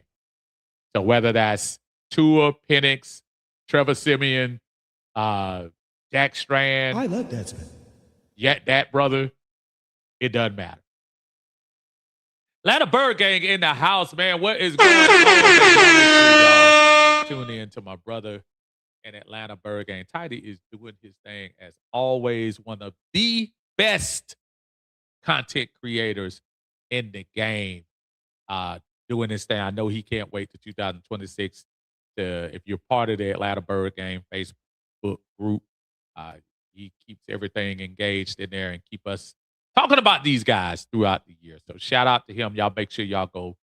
So whether that's Tua, Penix, Trevor Simeon, Jack Strand, I love that Smith. yet that brother, it doesn't matter. Atlanta Bird Gang in the house, man. What is going on? Tune in to my brother in Atlanta Bird Gang. Tidy is doing his thing as always. One of the best content creators in the game. Doing this thing. I know he can't wait to 2026 if you're part of the Atlanta Bird Gang Facebook group. He keeps everything engaged in there and keep us talking about these guys throughout the year. So shout out to him. Y'all make sure y'all go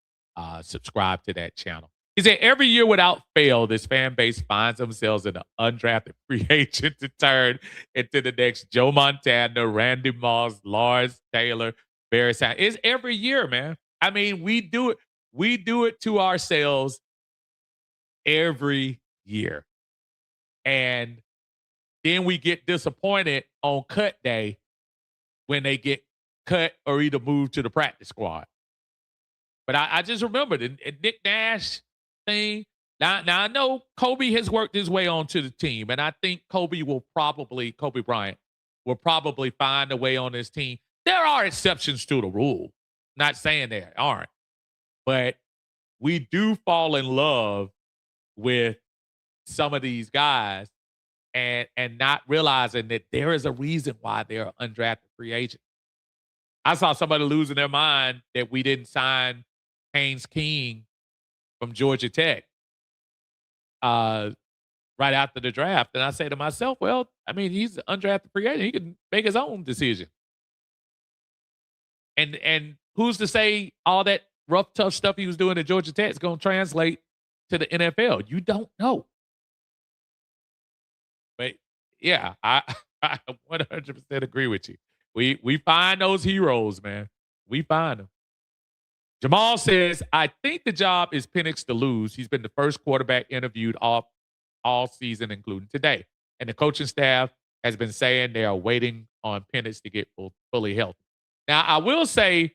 subscribe to that channel. He said every year without fail, this fan base finds themselves in an undrafted free agent to turn into the next Joe Montana, Randy Moss, Lawrence Taylor, Barry Sanders. It's every year, man. I mean, we do it. We do it to ourselves every year. And then we get disappointed on cut day when they get cut or either moved to the practice squad. But I just remembered the Nick Nash thing. Now I know Kobe has worked his way onto the team, and I think Kobe Bryant will probably find a way on this team. There are exceptions to the rule. Not saying there aren't. But we do fall in love with some of these guys and not realizing that there is a reason why they're undrafted free agents. I saw somebody losing their mind that we didn't sign Haynes King from Georgia Tech right after the draft. And I say to myself, well, I mean, he's an undrafted free agent. He can make his own decision. And who's to say all that rough, tough stuff he was doing at Georgia Tech is going to translate to the NFL? You don't know. But yeah, I 100% agree with you. We find those heroes, man. We find them. Jamal says, I think the job is Penix to lose. He's been the first quarterback interviewed all season, including today. And the coaching staff has been saying they are waiting on Penix to get fully healthy. Now, I will say,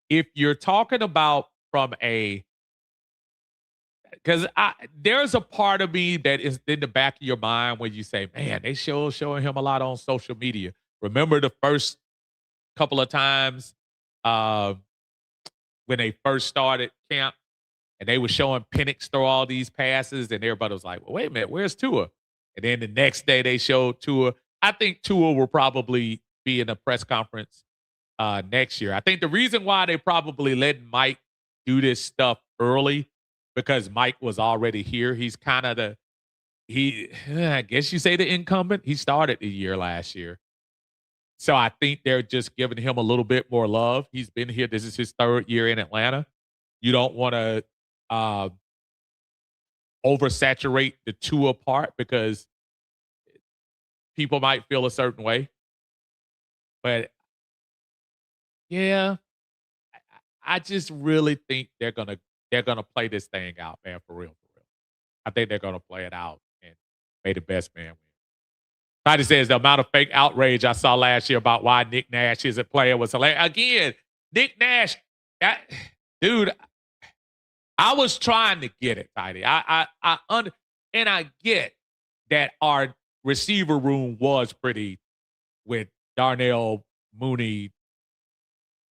if you're talking about because there's a part of me that is in the back of your mind when you say, man, they showing him a lot on social media. Remember the first couple of times when they first started camp and they were showing Penix throw all these passes and everybody was like, well, wait a minute, where's Tua? And then the next day they showed Tua. I think Tua will probably be in a press conference next year. I think the reason why they probably let Mike do this stuff early because Mike was already here. He's kind of I guess you say the incumbent. He started the year last year. So I think they're just giving him a little bit more love. He's been here. This is his third year in Atlanta. You don't want to oversaturate the Tua part because people might feel a certain way. But yeah, I just really think they're gonna play this thing out, man, for real. I think they're gonna play it out and may the best man win. Tidy says the amount of fake outrage I saw last year about why Nick Nash isn't playing was hilarious. Again, Nick Nash, dude, I was trying to get it, Tidy. And I get that our receiver room was pretty with Darnell Mooney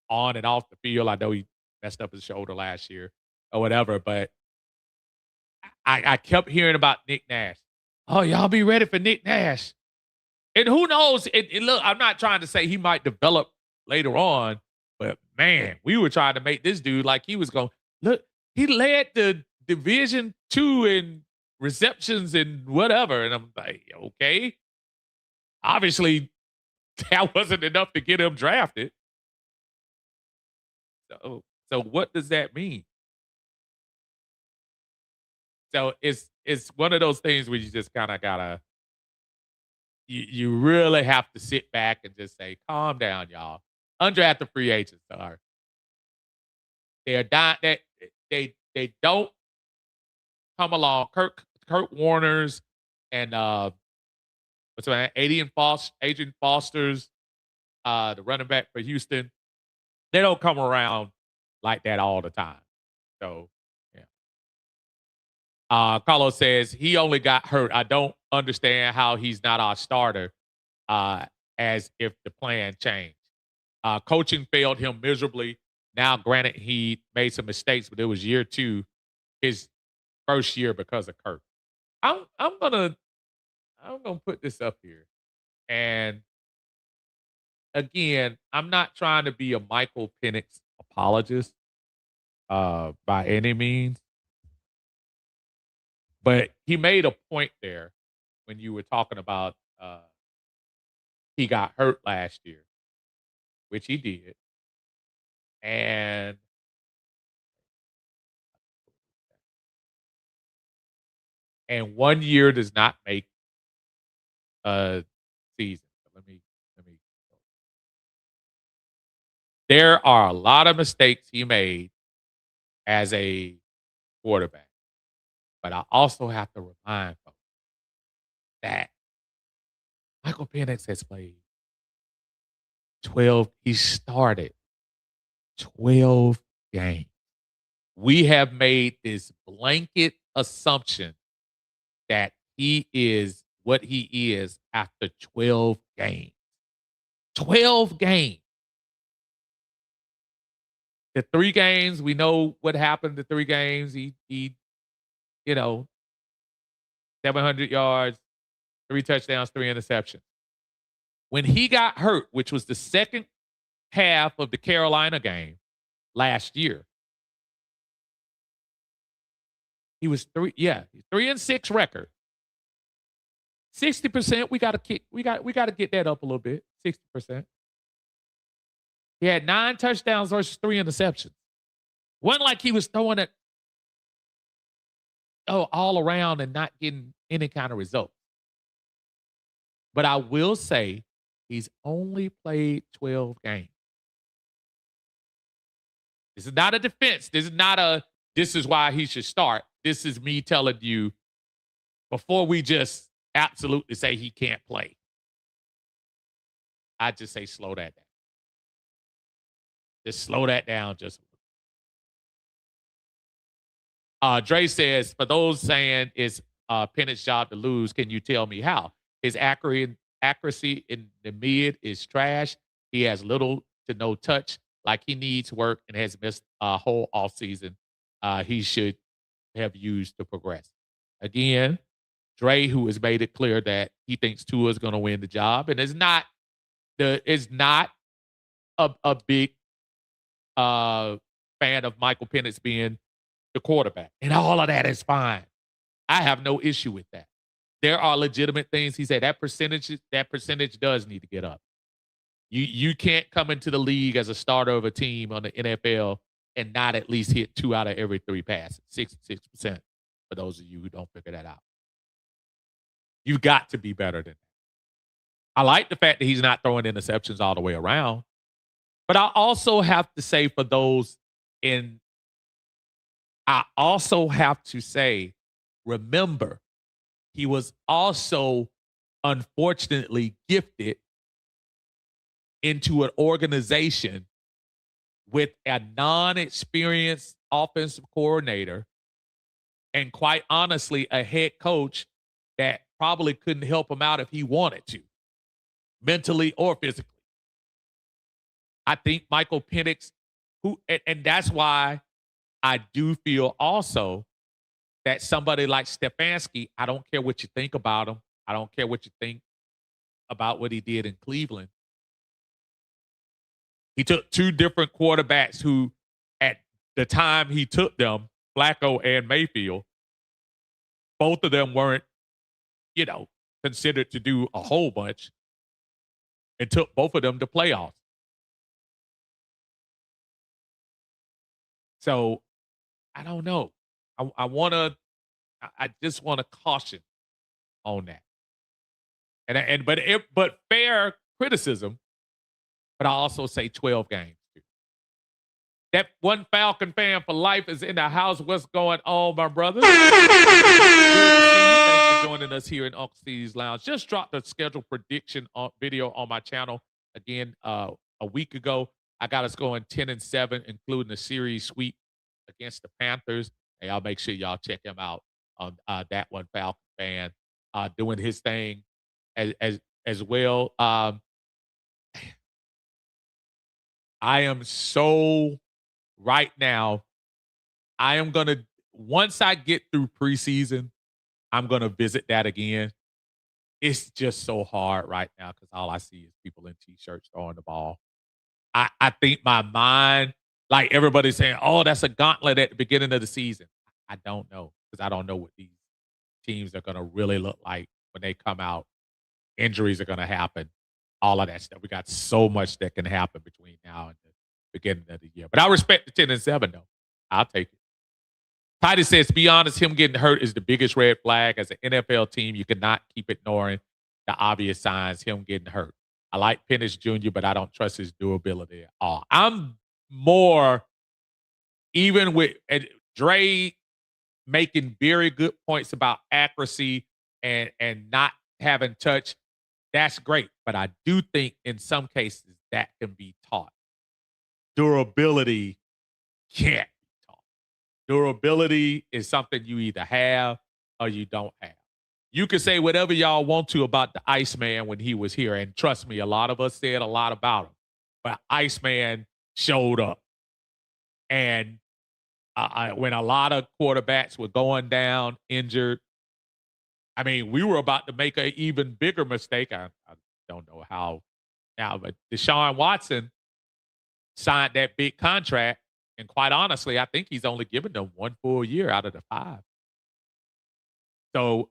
on and off the field. I know he messed up his shoulder last year or whatever, but I kept hearing about Nick Nash. Oh, y'all be ready for Nick Nash. And who knows? Look, I'm not trying to say he might develop later on, but man, we were trying to make this dude like he was going. Look, he led the Division II in receptions and whatever. And I'm like, okay. Obviously, that wasn't enough to get him drafted. So what does that mean? So it's one of those things where you just kind of gotta. You really have to sit back and just say, calm down, y'all. Undrafted free agents are. They're not that they don't come along. Kurt Warner's and what's that? Adrian Foster's, the running back for Houston. They don't come around like that all the time. So, yeah. Carlos says he only got hurt. I don't understand how he's not our starter, as if the plan changed. Coaching failed him miserably. Now, granted, he made some mistakes, but it was year 2, his first year because of Kirk. I'm gonna put this up here, and again, I'm not trying to be a Michael Penix apologist, by any means, but he made a point there when you were talking about he got hurt last year, which he did, and one year does not make a season. Let me. There are a lot of mistakes he made as a quarterback, but I also have to remind folks that Michael Penix has played 12. He started 12 games. We have made this blanket assumption that he is what he is after 12 games. 12 games. The 3 games, we know what happened the 3 games. He 700 yards, 3 touchdowns, 3 interceptions. When he got hurt, which was the second half of the Carolina game last year, he was 3-6 record. 60%, we gotta get that up a little bit. 60%. He had 9 touchdowns versus 3 interceptions. Wasn't like he was throwing it all around and not getting any kind of result. But I will say he's only played 12 games. This is not a defense. This is why he should start. This is me telling you before we just absolutely say he can't play. I just say slow that down. Just slow that down just Dre says, for those saying it's Penix's job to lose, can you tell me how? His accuracy in the mid is trash. He has little to no touch, like he needs work and has missed a whole offseason he should have used to progress. Again, Dre, who has made it clear that he thinks Tua is going to win the job, and is not a big fan of Michael Penix being the quarterback. And all of that is fine. I have no issue with that. There are legitimate things. He said that percentage does need to get up. You can't come into the league as a starter of a team on the NFL and not at least hit 2 out of every 3 passes. 66%, for those of you who don't figure that out. You've got to be better than that. I like the fact that he's not throwing interceptions all the way around. But I also have to say remember, he was also unfortunately gifted into an organization with a non-experienced offensive coordinator and, quite honestly, a head coach that probably couldn't help him out if he wanted to, mentally or physically. I think Michael Penix, and that's why I do feel also that somebody like Stefanski, I don't care what you think about him. I don't care what you think about what he did in Cleveland. He took 2 different quarterbacks who, at the time he took them, Flacco and Mayfield, both of them weren't, considered to do a whole bunch, and took both of them to playoffs. So, I don't know. I just want to caution on that. But fair criticism, but I also say 12 games too. That one Falcon fan for life is in the house. What's going on, my brother? Good to see you. Thanks for joining us here in Uncle Steve's Lounge. Just dropped the schedule prediction video on my channel again a week ago. I got us going 10-7, including the series sweep against the Panthers. Hey, I'll make sure y'all check him out on that one Falcon fan doing his thing as well. I am so right now. I am gonna once I get through preseason, I'm gonna visit that again. It's just so hard right now because all I see is people in t-shirts throwing the ball. I think my mind, like everybody's saying, oh, that's a gauntlet at the beginning of the season. I don't know because I don't know what these teams are gonna really look like when they come out. Injuries are gonna happen, all of that stuff. We got so much that can happen between now and the beginning of the year. But I respect the 10-7 though. I'll take it. Titus says, to be honest, him getting hurt is the biggest red flag. As an NFL team, you cannot keep ignoring the obvious signs, him getting hurt. I like Penix Jr., but I don't trust his durability at all. I'm more, even with Dre making very good points about accuracy and not having touch, that's great. But I do think in some cases that can be taught. Durability can't be taught. Durability is something you either have or you don't have. You can say whatever y'all want to about the Iceman when he was here. And trust me, a lot of us said a lot about him. But Iceman showed up. And when a lot of quarterbacks were going down injured, I mean, we were about to make an even bigger mistake. I don't know how now, but Deshaun Watson signed that big contract. And quite honestly, I think he's only given them 1 full year out of the 5. So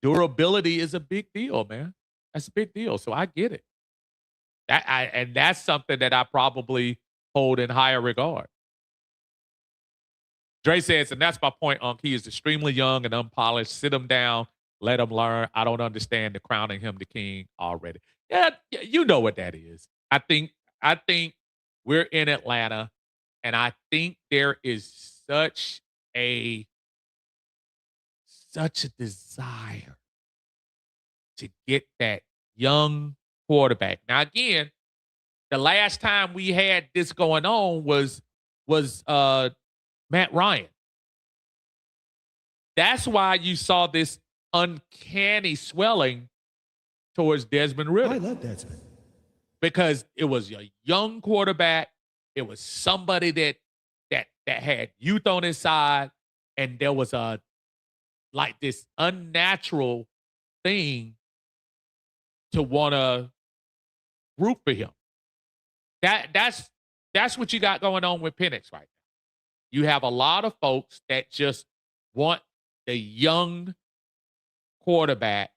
durability is a big deal, man. That's a big deal. So I get it. And that's something that I probably hold in higher regard. Dre says, and that's my point, Unc. He is extremely young and unpolished. Sit him down, let him learn. I don't understand the crowning him the king already. Yeah, you know what that is. I think we're in Atlanta, and I think there is such a desire to get that young quarterback. Now, again, the last time we had this going on was Matt Ryan. That's why you saw this uncanny swelling towards Desmond Ridder. I love Desmond. Because it was a young quarterback. It was somebody that had youth on his side, and there was this unnatural thing to want to root for him. That's what you got going on with Penix right now. You have a lot of folks that just want the young quarterback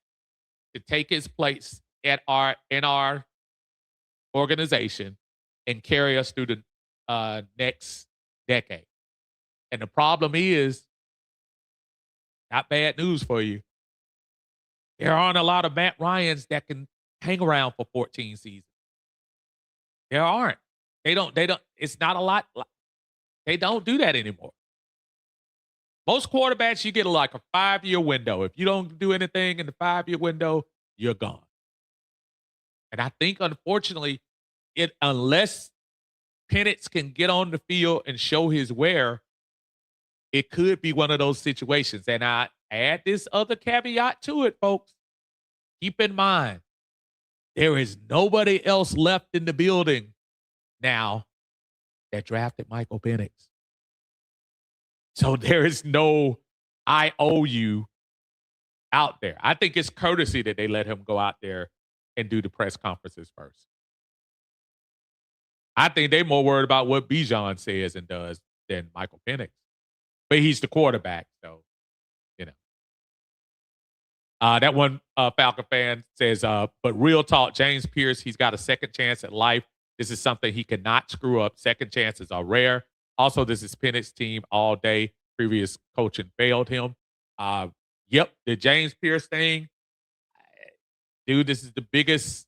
to take his place in our organization and carry us through the next decade. And the problem is, not bad news for you, there aren't a lot of Matt Ryans that can hang around for 14 seasons. There aren't. They don't, it's not a lot. They don't do that anymore. Most quarterbacks, you get like a 5-year window. If you don't do anything in the 5-year window, you're gone. And I think, unfortunately, unless Penix can get on the field and show his wear, it could be one of those situations. And I add this other caveat to it, folks. Keep in mind, there is nobody else left in the building now that drafted Michael Penix. So there is no I owe you out there. I think it's courtesy that they let him go out there and do the press conferences first. I think they're more worried about what Bijan says and does than Michael Penix. But he's the quarterback, so, you know. That one Falcon fan says, but real talk, James Pearce, he's got a second chance at life. This is something he cannot screw up. Second chances are rare. Also, this is Penix's team all day. Previous coaching failed him. Yep, the James Pearce thing. Dude, this is the biggest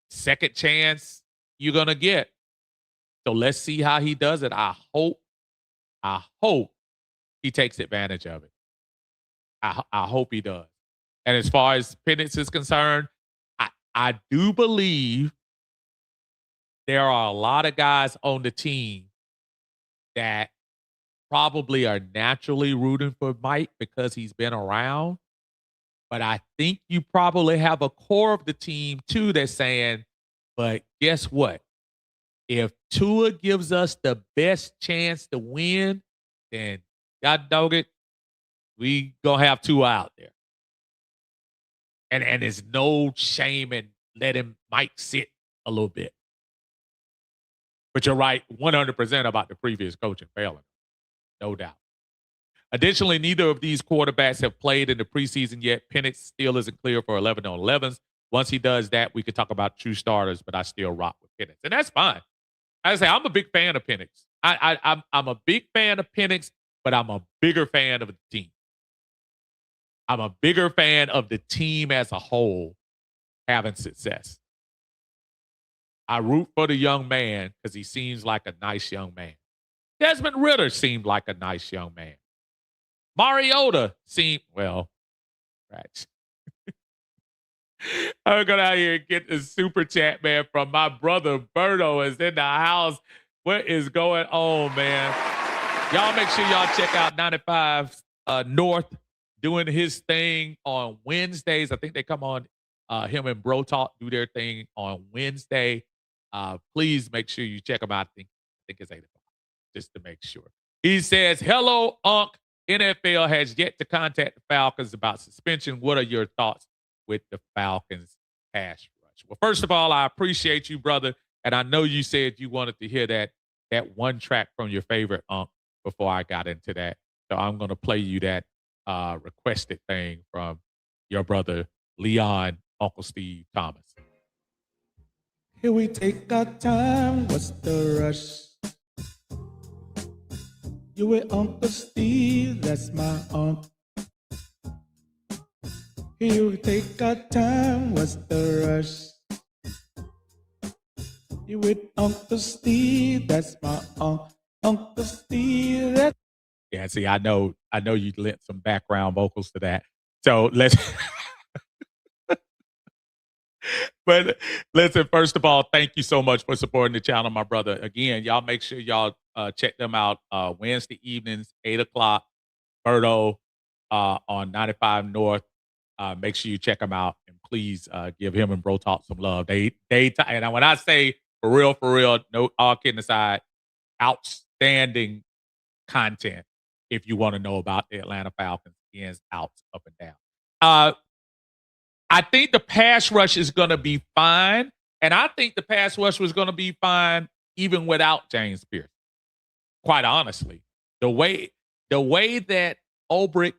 second chance you're going to get. So let's see how he does it. I hope he takes advantage of it. I hope he does. And as far as Penix is concerned, I do believe there are a lot of guys on the team that probably are naturally rooting for Mike because he's been around. But I think you probably have a core of the team too that's saying, but guess what? If Tua gives us the best chance to win, then God dog it, we gonna have Tua out there. And there's no shame in letting Mike sit a little bit. But you're right 100% about the previous coaching failing. No doubt. Additionally, neither of these quarterbacks have played in the preseason yet. Penix still isn't clear for 11 on 11s. Once he does that, we could talk about true starters, but I still rock with Penix. And that's fine. I say I'm a big fan of Penix. I'm a big fan of Penix, but I'm a bigger fan of the team. I'm a bigger fan of the team as a whole having success. I root for the young man because he seems like a nice young man. Desmond Ridder seemed like a nice young man. Mariota seemed, well, right. I'm going out here and get the super chat, man, from my brother Berto is in the house. What is going on, man? Y'all make sure y'all check out 95 North doing his thing on Wednesdays. I think they come on, him and Bro Talk do their thing on Wednesday. Please make sure you check him out. I think it's 8 o'clock, just to make sure. He says, hello, Unc. NFL has yet to contact the Falcons about suspension. What are your thoughts with the Falcons pass rush? Well, first of all, I appreciate you, brother. And I know you said you wanted to hear that one track from your favorite Unc before I got into that. So I'm going to play you that requested thing from your brother, Leon, Uncle Steve Thomas. Here we take our time, what's the rush? You with Uncle Steve, that's my unc. Here we take our time, what's the rush? You with Uncle Steve, that's my unc. Uncle Steve, that's... Yeah, see, I know you lent some background vocals to that. So let's but listen, first of all, thank you so much for supporting the channel, my brother. Again, y'all make sure y'all check them out Wednesday evenings, 8 o'clock, Berto on 95 North. Make sure you check them out and please give him and Bro Talk some love. And when I say for real, no, all kidding aside, outstanding content if you want to know about the Atlanta Falcons, ins, outs, up and down. I think the pass rush is going to be fine, and I think the pass rush was going to be fine even without James Pearce. Quite honestly, the way that Ulbrich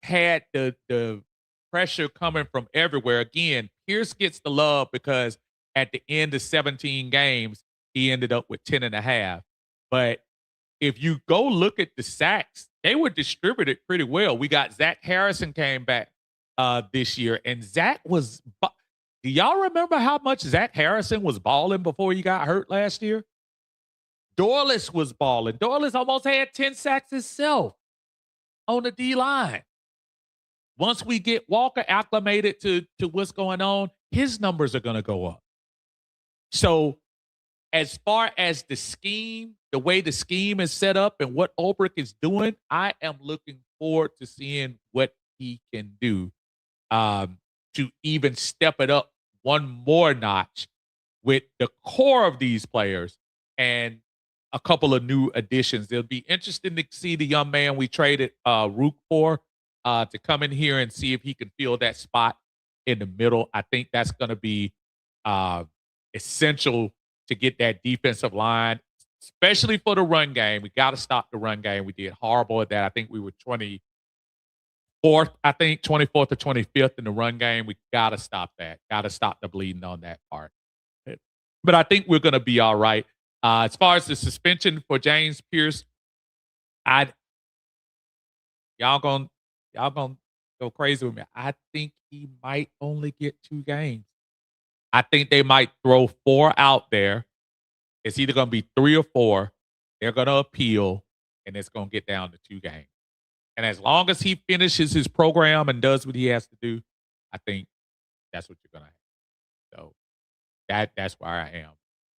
had the pressure coming from everywhere. Again, Pierce gets the love because at the end of 17 games, he ended up with 10.5. But if you go look at the sacks, they were distributed pretty well. We got Zach Harrison came back this year, and Zach was. Do y'all remember how much Zach Harrison was balling before he got hurt last year? Dorless was balling. Dorless almost had 10 sacks himself on the D line. Once we get Walker acclimated to what's going on, his numbers are going to go up. So, as far as the scheme, the way the scheme is set up and what Ulbrich is doing, I am looking forward to seeing what he can do to even step it up one more notch with the core of these players and a couple of new additions. It'll be interesting to see the young man we traded Rook for to come in here and see if he can fill that spot in the middle. I think that's going to be essential to get that defensive line, especially for the run game. We got to stop the run game. We did horrible at that. I think we were 24th or 25th in the run game. We got to stop that. Got to stop the bleeding on that part. But I think we're going to be all right. As far as the suspension for James Pearce, y'all gonna go crazy with me. I think he might only get 2 games. I think they might throw 4 out there It's either going to be 3 or 4. They're going to appeal, and it's going to get down to 2 games. And as long as he finishes his program and does what he has to do, I think that's what you're going to have. So that's where I am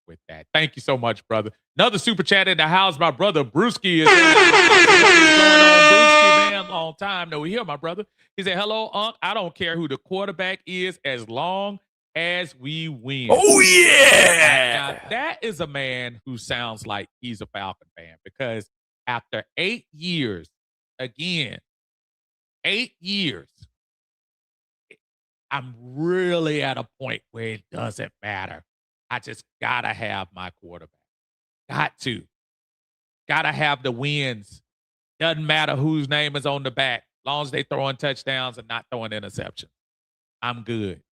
with that. Thank you so much, brother. Another super chat in the house. My brother Brewski is in the house. What is going on, Brewski, man? Long time no hear, my brother. He said, hello, Unc. I don't care who the quarterback is as long as we win. Oh, yeah. Now, that is a man who sounds like he's a Falcon fan because after 8 years, again, 8 years, I'm really at a point where it doesn't matter. I just gotta have my quarterback. Got to. Gotta have the wins. Doesn't matter whose name is on the back. As long as they throwing touchdowns and not throwing interceptions. I'm good.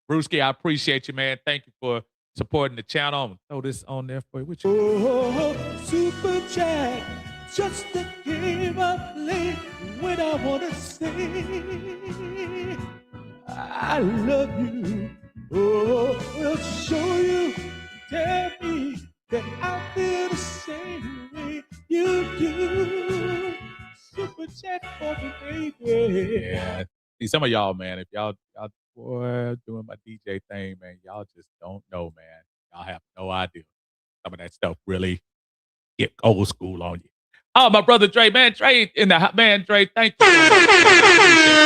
Brewski, I appreciate you, man. Thank you for supporting the channel. I'm gonna throw this on there for you. What you Oh, super chat, just to give up late when I wanna say I love you. Oh, we'll show you, tell me that I feel the same way you do. Super chat for me, baby. Yeah. See, some of y'all, man, if y'all boy, doing my DJ thing, man, y'all just don't know, man. Y'all have no idea. Some of that stuff really get old school on you. Oh, my brother Dre, man, Dre in the man, Dre, thank you. So much, man. I appreciate you again.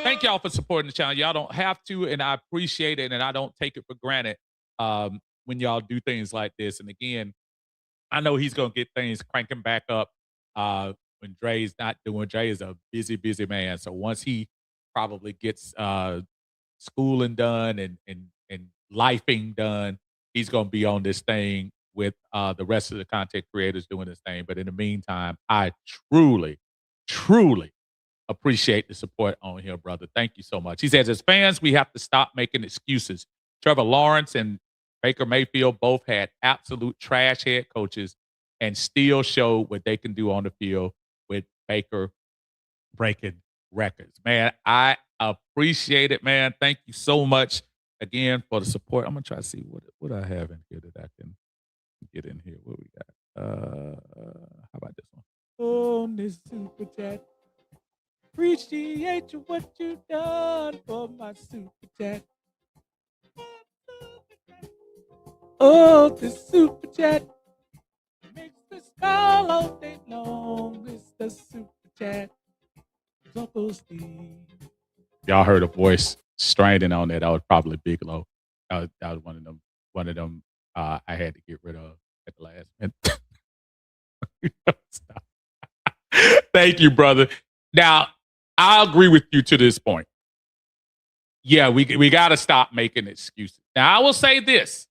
Thank y'all for supporting the channel. Y'all don't have to, and I appreciate it, and I don't take it for granted when y'all do things like this. And again, I know he's gonna get things cranking back up when Dre's not doing. Dre is a busy, busy man. So once he probably gets schooling done and lifing done, he's gonna be on this thing with the rest of the content creators doing this thing. But in the meantime, I truly, truly appreciate the support on here, brother. Thank you so much. He says, as fans, we have to stop making excuses. Trevor Lawrence and Baker Mayfield both had absolute trash head coaches and still showed what they can do on the field with Baker breaking records. Man, I appreciate it, man. Thank you so much again for the support. I'm going to try to see what I have in here that I can get in here. What we got? How about this one? Oh, this super chat. Appreciate you what you done for my super chat. Oh, this super chat makes me smile all day long. It's the super chat. Uncle Steve. Y'all heard a voice straining on that. That was probably Bigelow. That was one of them I had to get rid of at the last minute. Stop. Thank you, brother. Now, I agree with you to this point. Yeah, we got to stop making excuses. Now, I will say this.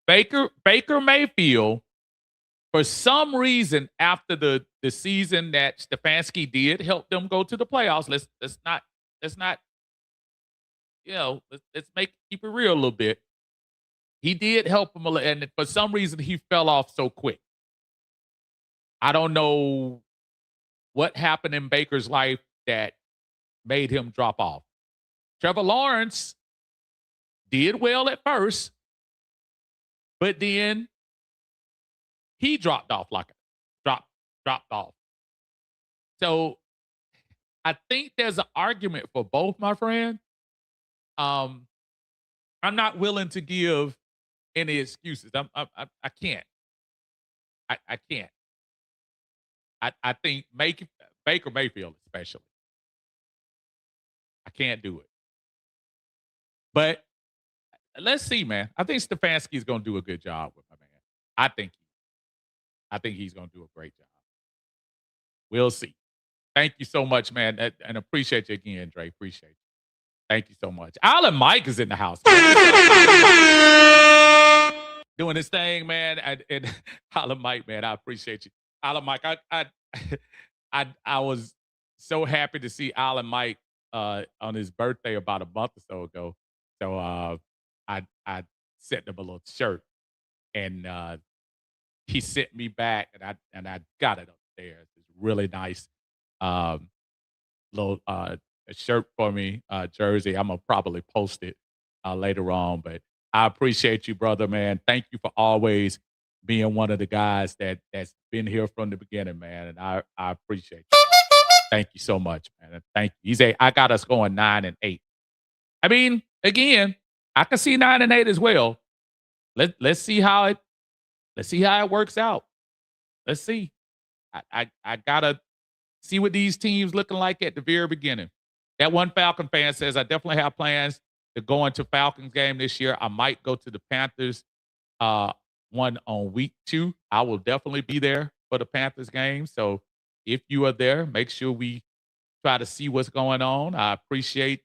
Baker Mayfield, for some reason, after the season that Stefanski did help them go to the playoffs, let's not, let's keep it real a little bit. He did help them, and for some reason, he fell off so quick. I don't know what happened in Baker's life that made him drop off. Trevor Lawrence did well at first, but then he dropped off dropped off. So I think there's an argument for both, my friend. I'm not willing to give any excuses. I can't. I can't. I think Baker Mayfield especially. I can't do it. But let's see, man. I think Stefanski's going to do a good job with my man. I think he's going to do a great job. We'll see. Thank you so much, man, and appreciate you again, Dre. Appreciate you. Thank you so much. Alan Mike is in the house. Doing his thing, man. And Alan Mike, man, I appreciate you. Alan Mike, I was so happy to see Alan Mike on his birthday about a month or so ago. So I sent him a little shirt, and he sent me back, and I got it upstairs. It's really nice, little a shirt for me, jersey. I'm gonna probably post it later on, but I appreciate you, brother, man. Thank you for always being one of the guys that's been here from the beginning, man. And I appreciate you. Thank you so much, man. And thank you. He said, I got us going 9-8. I mean, again, I can see 9-8 as well. Let's see how it works out. Let's see. I gotta see what these teams looking like at the very beginning. That one Falcon fan says, I definitely have plans to go into Falcons game this year. I might go to the Panthers one on week 2. I will definitely be there for the Panthers game. So if you are there, make sure we try to see what's going on. I appreciate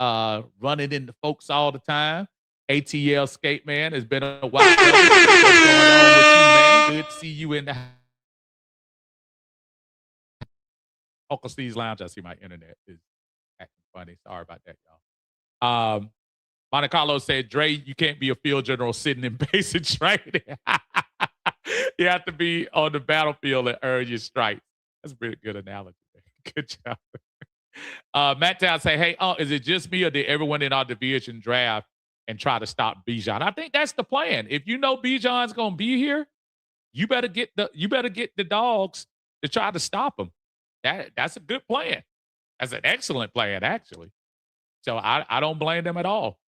running into folks all the time. ATL Skate Man, it's been a while. What's going on with you, man? Good to see you in the Uncle Steve's Lounge. I see my internet is acting funny. Sorry about that, y'all. Monte Carlo said, Dre, you can't be a field general sitting in basic training. You have to be on the battlefield and earn your stripes. That's a pretty good analogy. Good job. Matt Town say, hey, is it just me or did everyone in our division draft and try to stop Bijan? I think that's the plan. If you know Bijan's gonna be here, you better get the dogs to try to stop him. That's a good plan. That's an excellent plan, actually. So I don't blame them at all.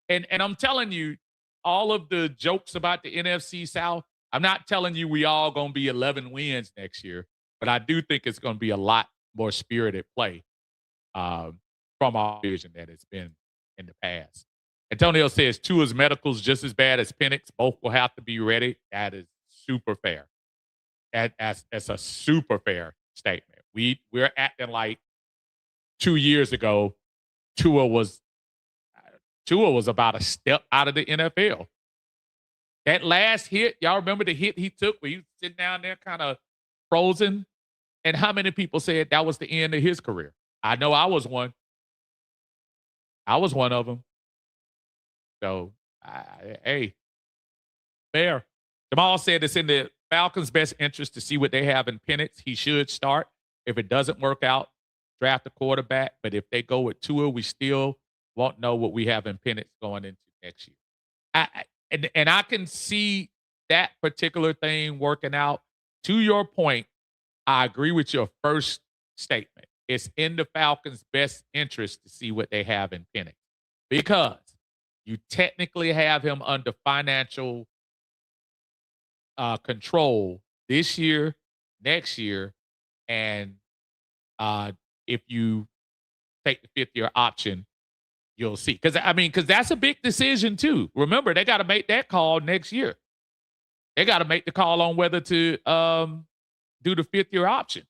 And I'm telling you, all of the jokes about the NFC South, I'm not telling you we all gonna be 11 wins next year, but I do think it's gonna be a lot more spirited play from our division that it's been in the past. Antonio says Tua's medical's just as bad as Penix. Both will have to be ready. That is super fair. That's a super fair statement. We're acting like 2 years ago, Tua was about a step out of the NFL. That last hit, y'all remember the hit he took where he was sitting down there kind of frozen? And how many people said that was the end of his career? I know I was one. I was one of them. So, hey, fair. Jamal said it's in the Falcons' best interest to see what they have in Penix. He should start. If it doesn't work out, draft a quarterback. But if they go with Tua, we still won't know what we have in Penix going into next year. And I can see that particular thing working out. To your point, I agree with your first statement. It's in the Falcons' best interest to see what they have in Penix because you technically have him under financial control this year, next year, and if you take the 5th-year option, you'll see. Because that's a big decision too. Remember, they got to make that call next year. They got to make the call on whether to do the 5th-year option.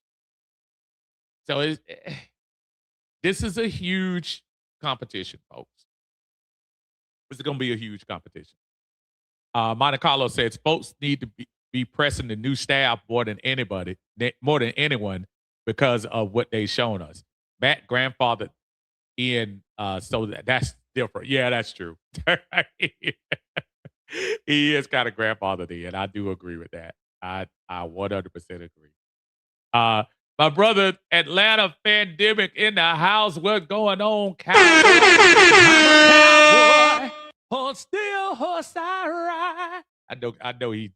So this is a huge competition, folks. This is going to be a huge competition. Monte Carlo says folks need to be pressing the new staff more than anyone because of what they've shown us. Matt grandfather Ian, so that's different. Yeah, that's true. He is kind of grandfather Ian. I do agree with that. I 100% agree. My brother, Atlanta Pandemic in the house. What's going on, cowboy? I'm a cowboy. On still horse I ride. I know he.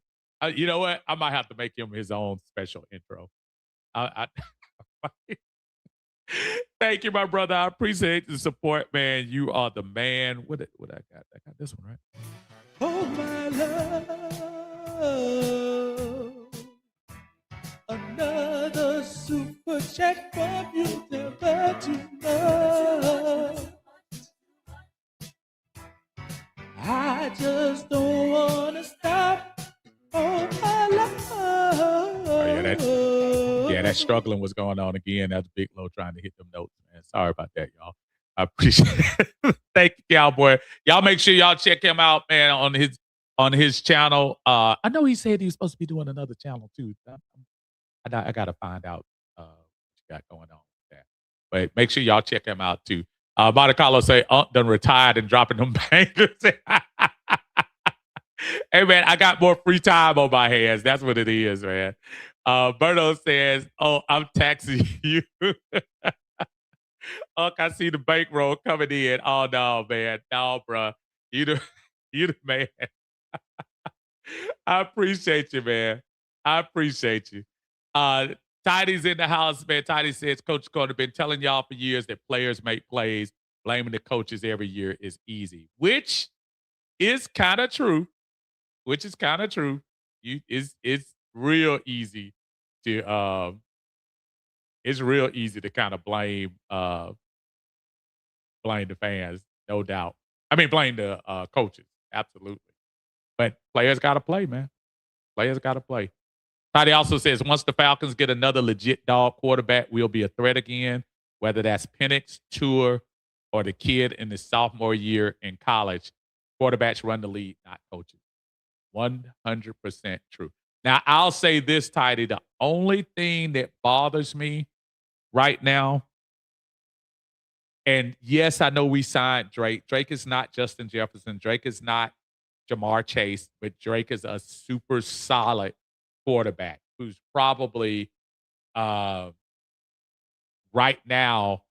You know what? I might have to make him his own special intro. Thank you, my brother. I appreciate the support, man. You are the man. What I got? I got this one right. Oh, my love. Another super chat from you, never to know. I just don't want to stop. Oh, my love. Oh, yeah, that struggling was going on again. That's Big Low trying to hit them notes, man. Sorry about that, y'all. I appreciate it. Thank you, Cowboy. Y'all make sure y'all check him out, man, on his channel. I know he said he was supposed to be doing another channel too. I got to find out what you got going on with that. But make sure y'all check him out too. Monte Carlo say, done retired and dropping them bangers. Hey, man, I got more free time on my hands. That's what it is, man. Berto says, I'm taxing you. I see the bankroll coming in. Oh, no, man. No, bro. You the you the man. I appreciate you, man. I appreciate you. Uh, Tidy's in the house, man. Tidy says, Coach Carter been telling y'all for years that players make plays. Blaming the coaches every year is easy, which is kind of true. Which is kind of true. It's real easy to it's real easy to kind of blame the fans, no doubt. I mean, blame the coaches, absolutely. But players got to play, man. Players got to play. Toddy also says once the Falcons get another legit dog quarterback, we'll be a threat again, whether that's Penix, Tour, or the kid in his sophomore year in college. Quarterbacks run the league, not coaches. 100% true. Now, I'll say this, Tidy. The only thing that bothers me right now, and yes, I know we signed Drake. Drake is not Justin Jefferson. Drake is not Jamar Chase, but Drake is a super solid quarterback who's probably right now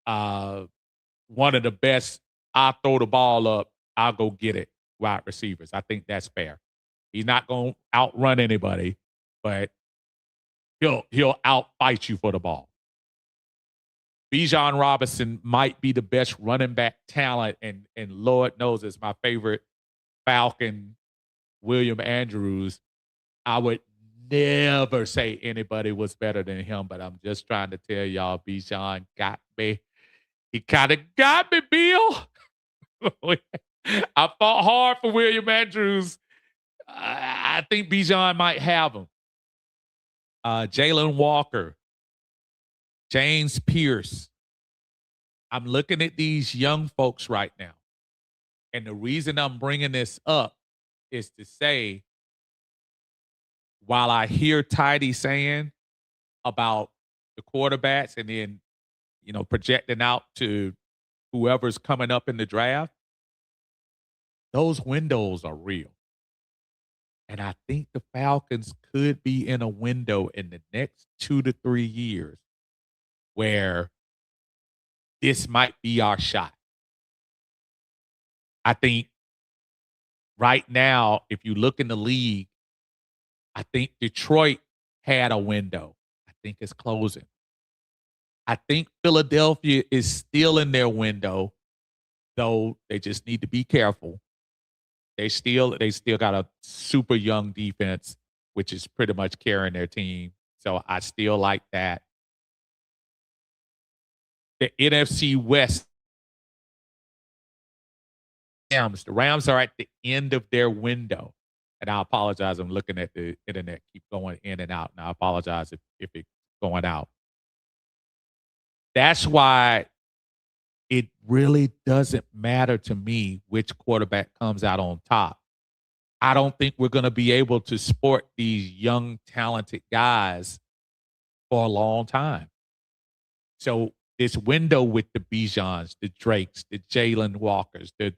one of the best. I throw the ball up, I'll go get it wide receivers. I think that's fair. He's not going to outrun anybody, but he'll outfight you for the ball. Bijan Robinson might be the best running back talent, and Lord knows it's my favorite Falcon, William Andrews. I would never say anybody was better than him, but I'm just trying to tell y'all, Bijan got me. He kind of got me, Bill. I fought hard for William Andrews. I think Bijan might have him. Jalen Walker, James Pearce. I'm looking at these young folks right now. And the reason I'm bringing this up is to say, while I hear Tidy saying about the quarterbacks and then, projecting out to whoever's coming up in the draft, those windows are real. And I think the Falcons could be in a window in the next 2 to 3 years where this might be our shot. I think right now, if you look in the league, I think Detroit had a window. I think it's closing. I think Philadelphia is still in their window, though they just need to be careful. They still got a super young defense, which is pretty much carrying their team. So I still like that. The NFC West, the Rams are at the end of their window. And I apologize. I'm looking at the internet, keep going in and out. And I apologize if it's going out. That's why it really doesn't matter to me which quarterback comes out on top. I don't think we're going to be able to sport these young, talented guys for a long time. So this window with the Bijans, the Drakes, the Jalen Walkers, the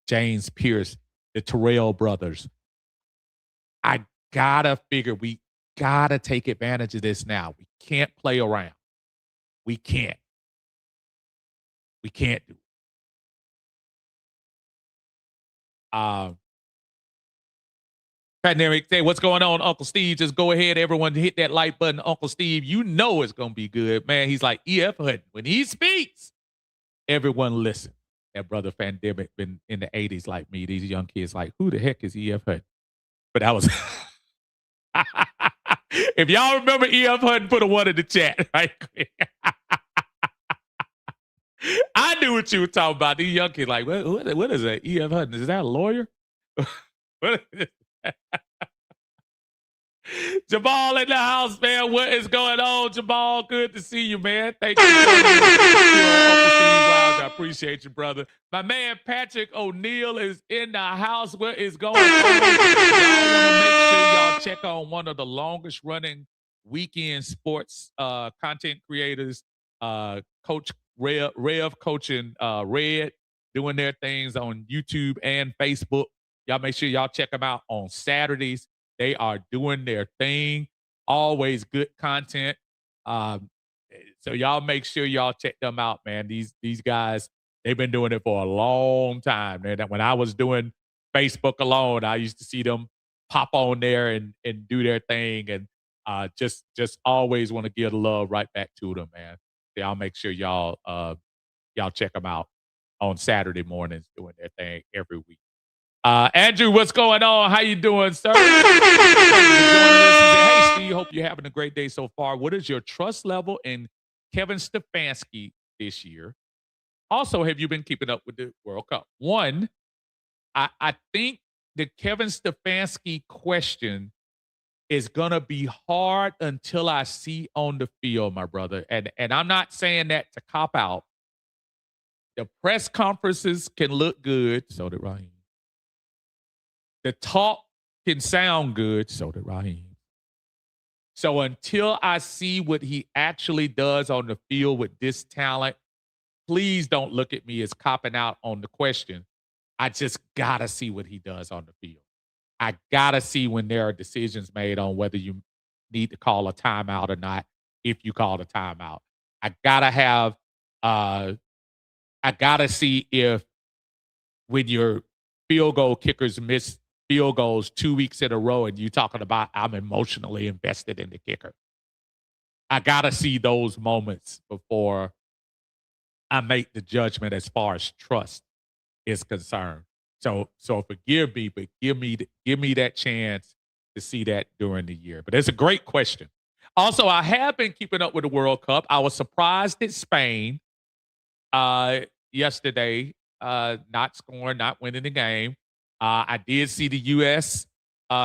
James Pearce, the Terrell brothers, I gotta figure we gotta take advantage of this now. We can't play around. We can't do it. Pandemic, say, what's going on, Uncle Steve? Just go ahead, everyone, hit that like button. Uncle Steve, you know it's going to be good. Man, he's like E.F. Hutton. When he speaks, everyone listen. That brother Pandemic been in the 80s like me. These young kids like, who the heck is E.F. Hutton? But that was... If y'all remember E.F. Hutton, put a 1 in the chat right quick. I knew what you were talking about. These young kids like, what is that? E.F. Hutton, is that a lawyer? What is Jamal in the house, man. What is going on, Jamal? Good to see you, man. Thank you for Uncle Steve's Lounge. I appreciate you, brother. My man Patrick O'Neal is in the house. What is going on? Y'all want to make sure y'all check on one of the longest running weekend sports content creators, Coach Rev coaching Red, doing their things on YouTube and Facebook. Y'all make sure y'all check them out on Saturdays. They are doing their thing. Always good content. So y'all make sure y'all check them out, man. These guys, They've been doing it for a long time. And when I was doing Facebook alone, I used to see them pop on there and do their thing, and just always want to give the love right back to them, man. Yeah, I'll make sure y'all check them out on Saturday mornings doing their thing every week. Andrew, what's going on? How you doing, sir? Thank you for joining us. He said, hey, Steve, hope you're having a great day so far. What is your trust level in Kevin Stefanski this year? Also, have you been keeping up with the World Cup? One, I think the Kevin Stefanski question is going to be hard until I see on the field, my brother. And I'm not saying that to cop out. The press conferences can look good. So did Raheem. The talk can sound good. So did Raheem. So until I see what he actually does on the field with this talent, please don't look at me as copping out on the question. I just got to see what he does on the field. I got to see when there are decisions made on whether you need to call a timeout or not, if you call a timeout. I got to have, I got to see if when your field goal kickers miss field goals 2 weeks in a row and you talking about I'm emotionally invested in the kicker. I got to see those moments before I make the judgment as far as trust is concerned. So forgive me, but give me that chance to see that during the year. But it's a great question. Also, I have been keeping up with the World Cup. I was surprised at Spain yesterday, not scoring, not winning the game. I did see the U.S.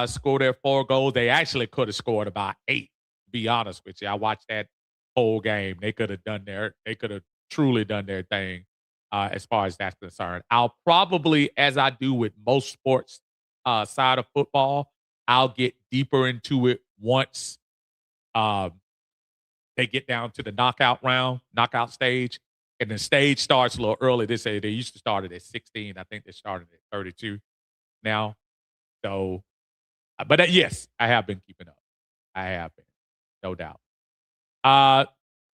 Score their 4 goals. They actually could have scored about 8, to be honest with you. I watched that whole game. They could have truly done their thing as far as that's concerned. I'll probably, as I do with most sports side of football, I'll get deeper into it once they get down to the knockout stage. And the stage starts a little early. They say they used to start it at 16. I think they started at 32 now. So, but yes, I have been keeping up. I have been, no doubt.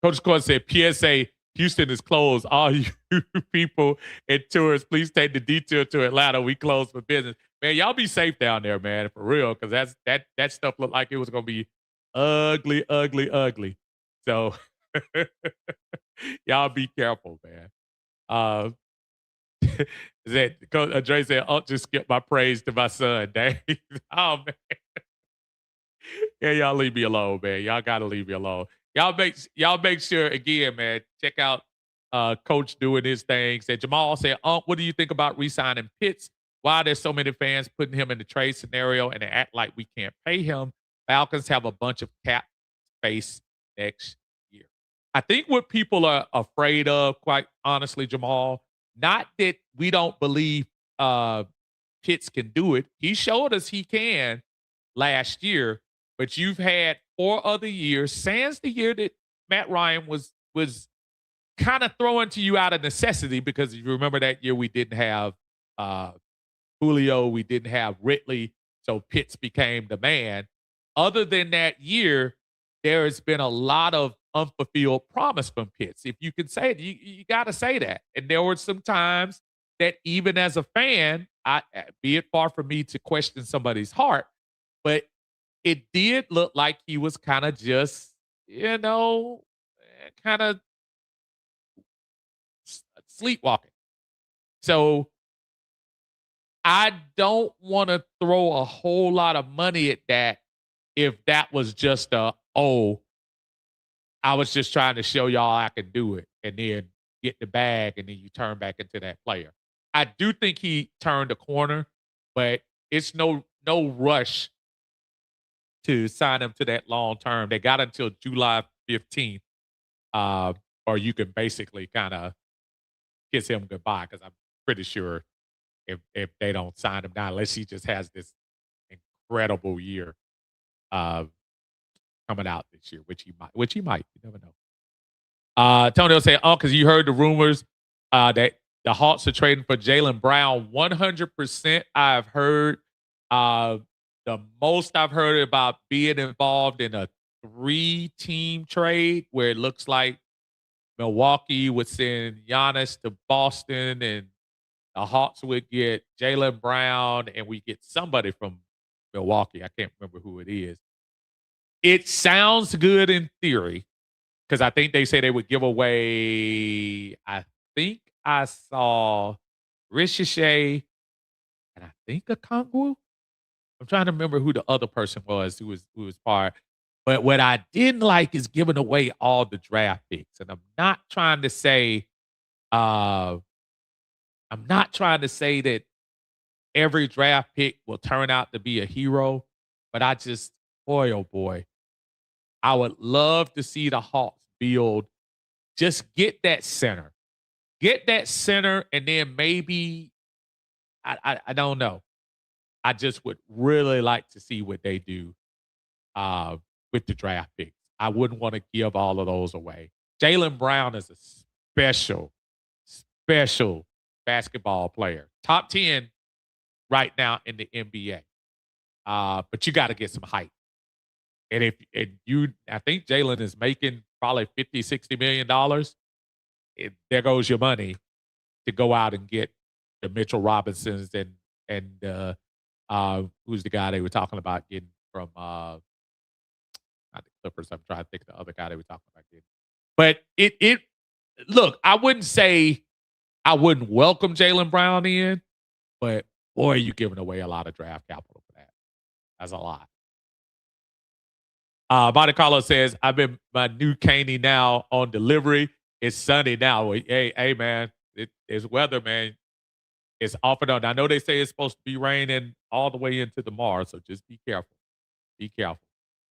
Coach Court said, PSA, Houston is closed. All you people and tourists, please take the detour to Atlanta. We closed for business. Man, y'all be safe down there, man, for real, because that stuff looked like it was going to be ugly, ugly, ugly. So y'all be careful, man. Dre said, I'll just skip my praise to my son. Dang. Oh, man. Yeah, y'all leave me alone, man. Y'all got to leave me alone. Y'all make sure, again, man, check out Coach doing his thing. Said Jamal said, what do you think about re-signing Pitts? Why there's so many fans putting him in the trade scenario and they act like we can't pay him? Falcons have a bunch of cap space next year. I think what people are afraid of, quite honestly, Jamal, not that we don't believe Pitts can do it. He showed us he can last year, but you've had 4 other years, sans the year that Matt Ryan was kind of throwing to you out of necessity, because if you remember that year we didn't have Julio, we didn't have Ridley, so Pitts became the man. Other than that year, there has been a lot of unfulfilled promise from Pitts. If you can say it, you got to say that. And there were some times that even as a fan, be it far from me to question somebody's heart, but it did look like he was kind of just, kind of sleepwalking. So I don't want to throw a whole lot of money at that if that was just I was just trying to show y'all I can do it and then get the bag and then you turn back into that player. I do think he turned a corner, but it's no rush to sign him to that long term. They got until July 15th, or you can basically kind of kiss him goodbye, because I'm pretty sure if they don't sign him now, unless he just has this incredible year coming out this year, which he might. You never know. Tony will say, because you heard the rumors that the Hawks are trading for Jaylen Brown. 100% I've heard. The most I've heard about being involved in a 3-team trade where it looks like Milwaukee would send Giannis to Boston, and the Hawks would get Jaylen Brown, and we get somebody from Milwaukee. I can't remember who it is. It sounds good in theory because I think they say they would give away. I think I saw Ricochet and I think a Kongwu. I'm trying to remember who the other person was who was part. But what I didn't like is giving away all the draft picks. And uh I'm not trying to say that every draft pick will turn out to be a hero, but boy oh boy, I would love to see the Hawks build, just get that center. Get that center, and then maybe I don't know. I just would really like to see what they do with the draft picks. I wouldn't want to give all of those away. Jaylen Brown is a special, special basketball player. Top 10 right now in the NBA. But you got to get some height. And I think Jalen is making probably $50, $60 million. There goes your money to go out and get the Mitchell Robinsons and who's the guy they were talking about getting from not the Clippers. I'm trying to think of the other guy they were talking about getting. But look, I wouldn't say I wouldn't welcome Jaylen Brown in, but boy, you're giving away a lot of draft capital for that. That's a lot. Monte Carlo says, I've been my new Caney now on delivery. It's sunny now. Hey, man, it's weather, man. It's off and on. I know they say it's supposed to be raining all the way into tomorrow, so just be careful. Be careful.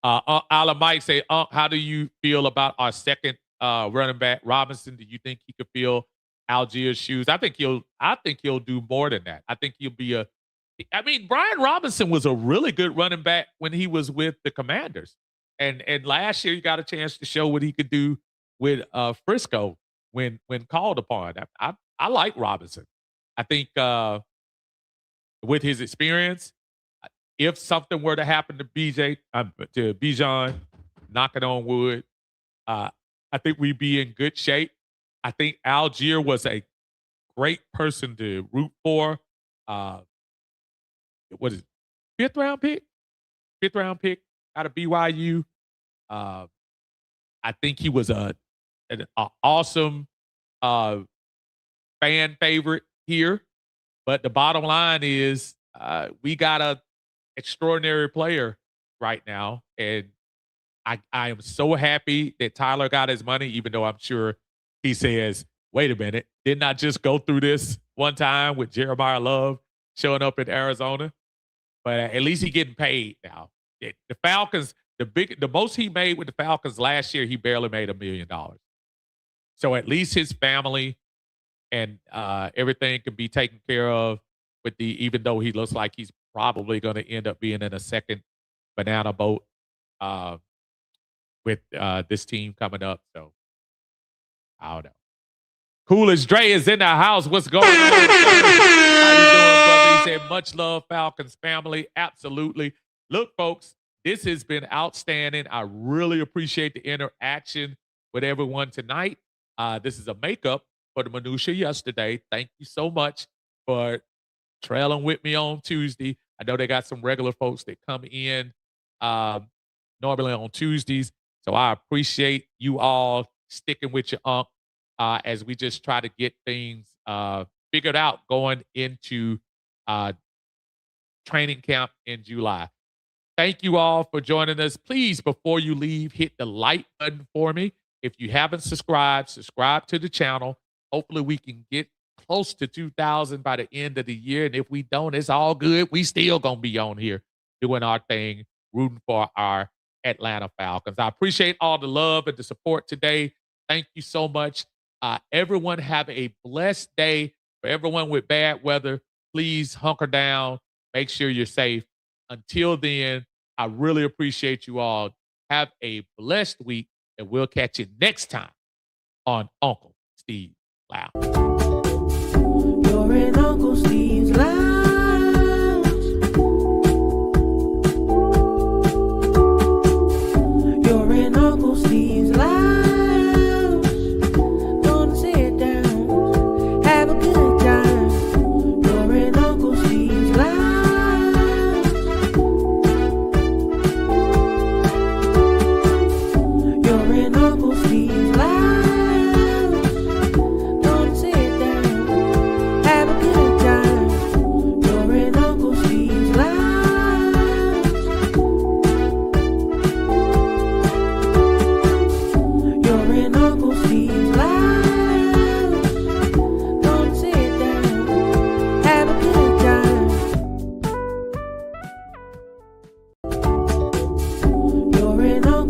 Alan Mike say, how do you feel about our second running back, Robinson? Do you think he could fill Algiers' shoes? I think he'll do more than that. I think he'll be Brian Robinson was a really good running back when he was with the Commanders. And last year he got a chance to show what he could do with Frisco when called upon. I like Robinson. I think with his experience, if something were to happen to Bijan, knocking on wood, I think we'd be in good shape. I think Algier was a great person to root for. What is it? Fifth round pick out of BYU. I think he was an awesome fan favorite here. But the bottom line is we got a extraordinary player right now. And I am so happy that Tyler got his money, even though I'm sure he says, wait a minute, didn't I just go through this one time with Jeremiah Love showing up in Arizona? But at least he's getting paid now. The Falcons, the most he made with the Falcons last year, he barely made $1 million. So at least his family and everything can be taken care of even though he looks like he's probably going to end up being in a second banana boat with this team coming up. So I don't know. Coolest Dre is in the house. What's going on? How you doing, brother? He said, much love, Falcons family. Absolutely. Look, folks, this has been outstanding. I really appreciate the interaction with everyone tonight. This is a makeup for the minutia yesterday. Thank you so much for trailing with me on Tuesday. I know they got some regular folks that come in normally on Tuesdays. So I appreciate you all sticking with your uncle as we just try to get things figured out going into training camp in July. Thank you all for joining us. Please, before you leave, hit the like button for me. If you haven't subscribed, subscribe to the channel. Hopefully we can get close to 2,000 by the end of the year. And if we don't, it's all good. We still going to be on here doing our thing, rooting for our Atlanta Falcons. I appreciate all the love and the support today. Thank you so much. Everyone have a blessed day. For everyone with bad weather, please hunker down. Make sure you're safe. Until then, I really appreciate you all. Have a blessed week, and we'll catch you next time on Uncle Steve Loud.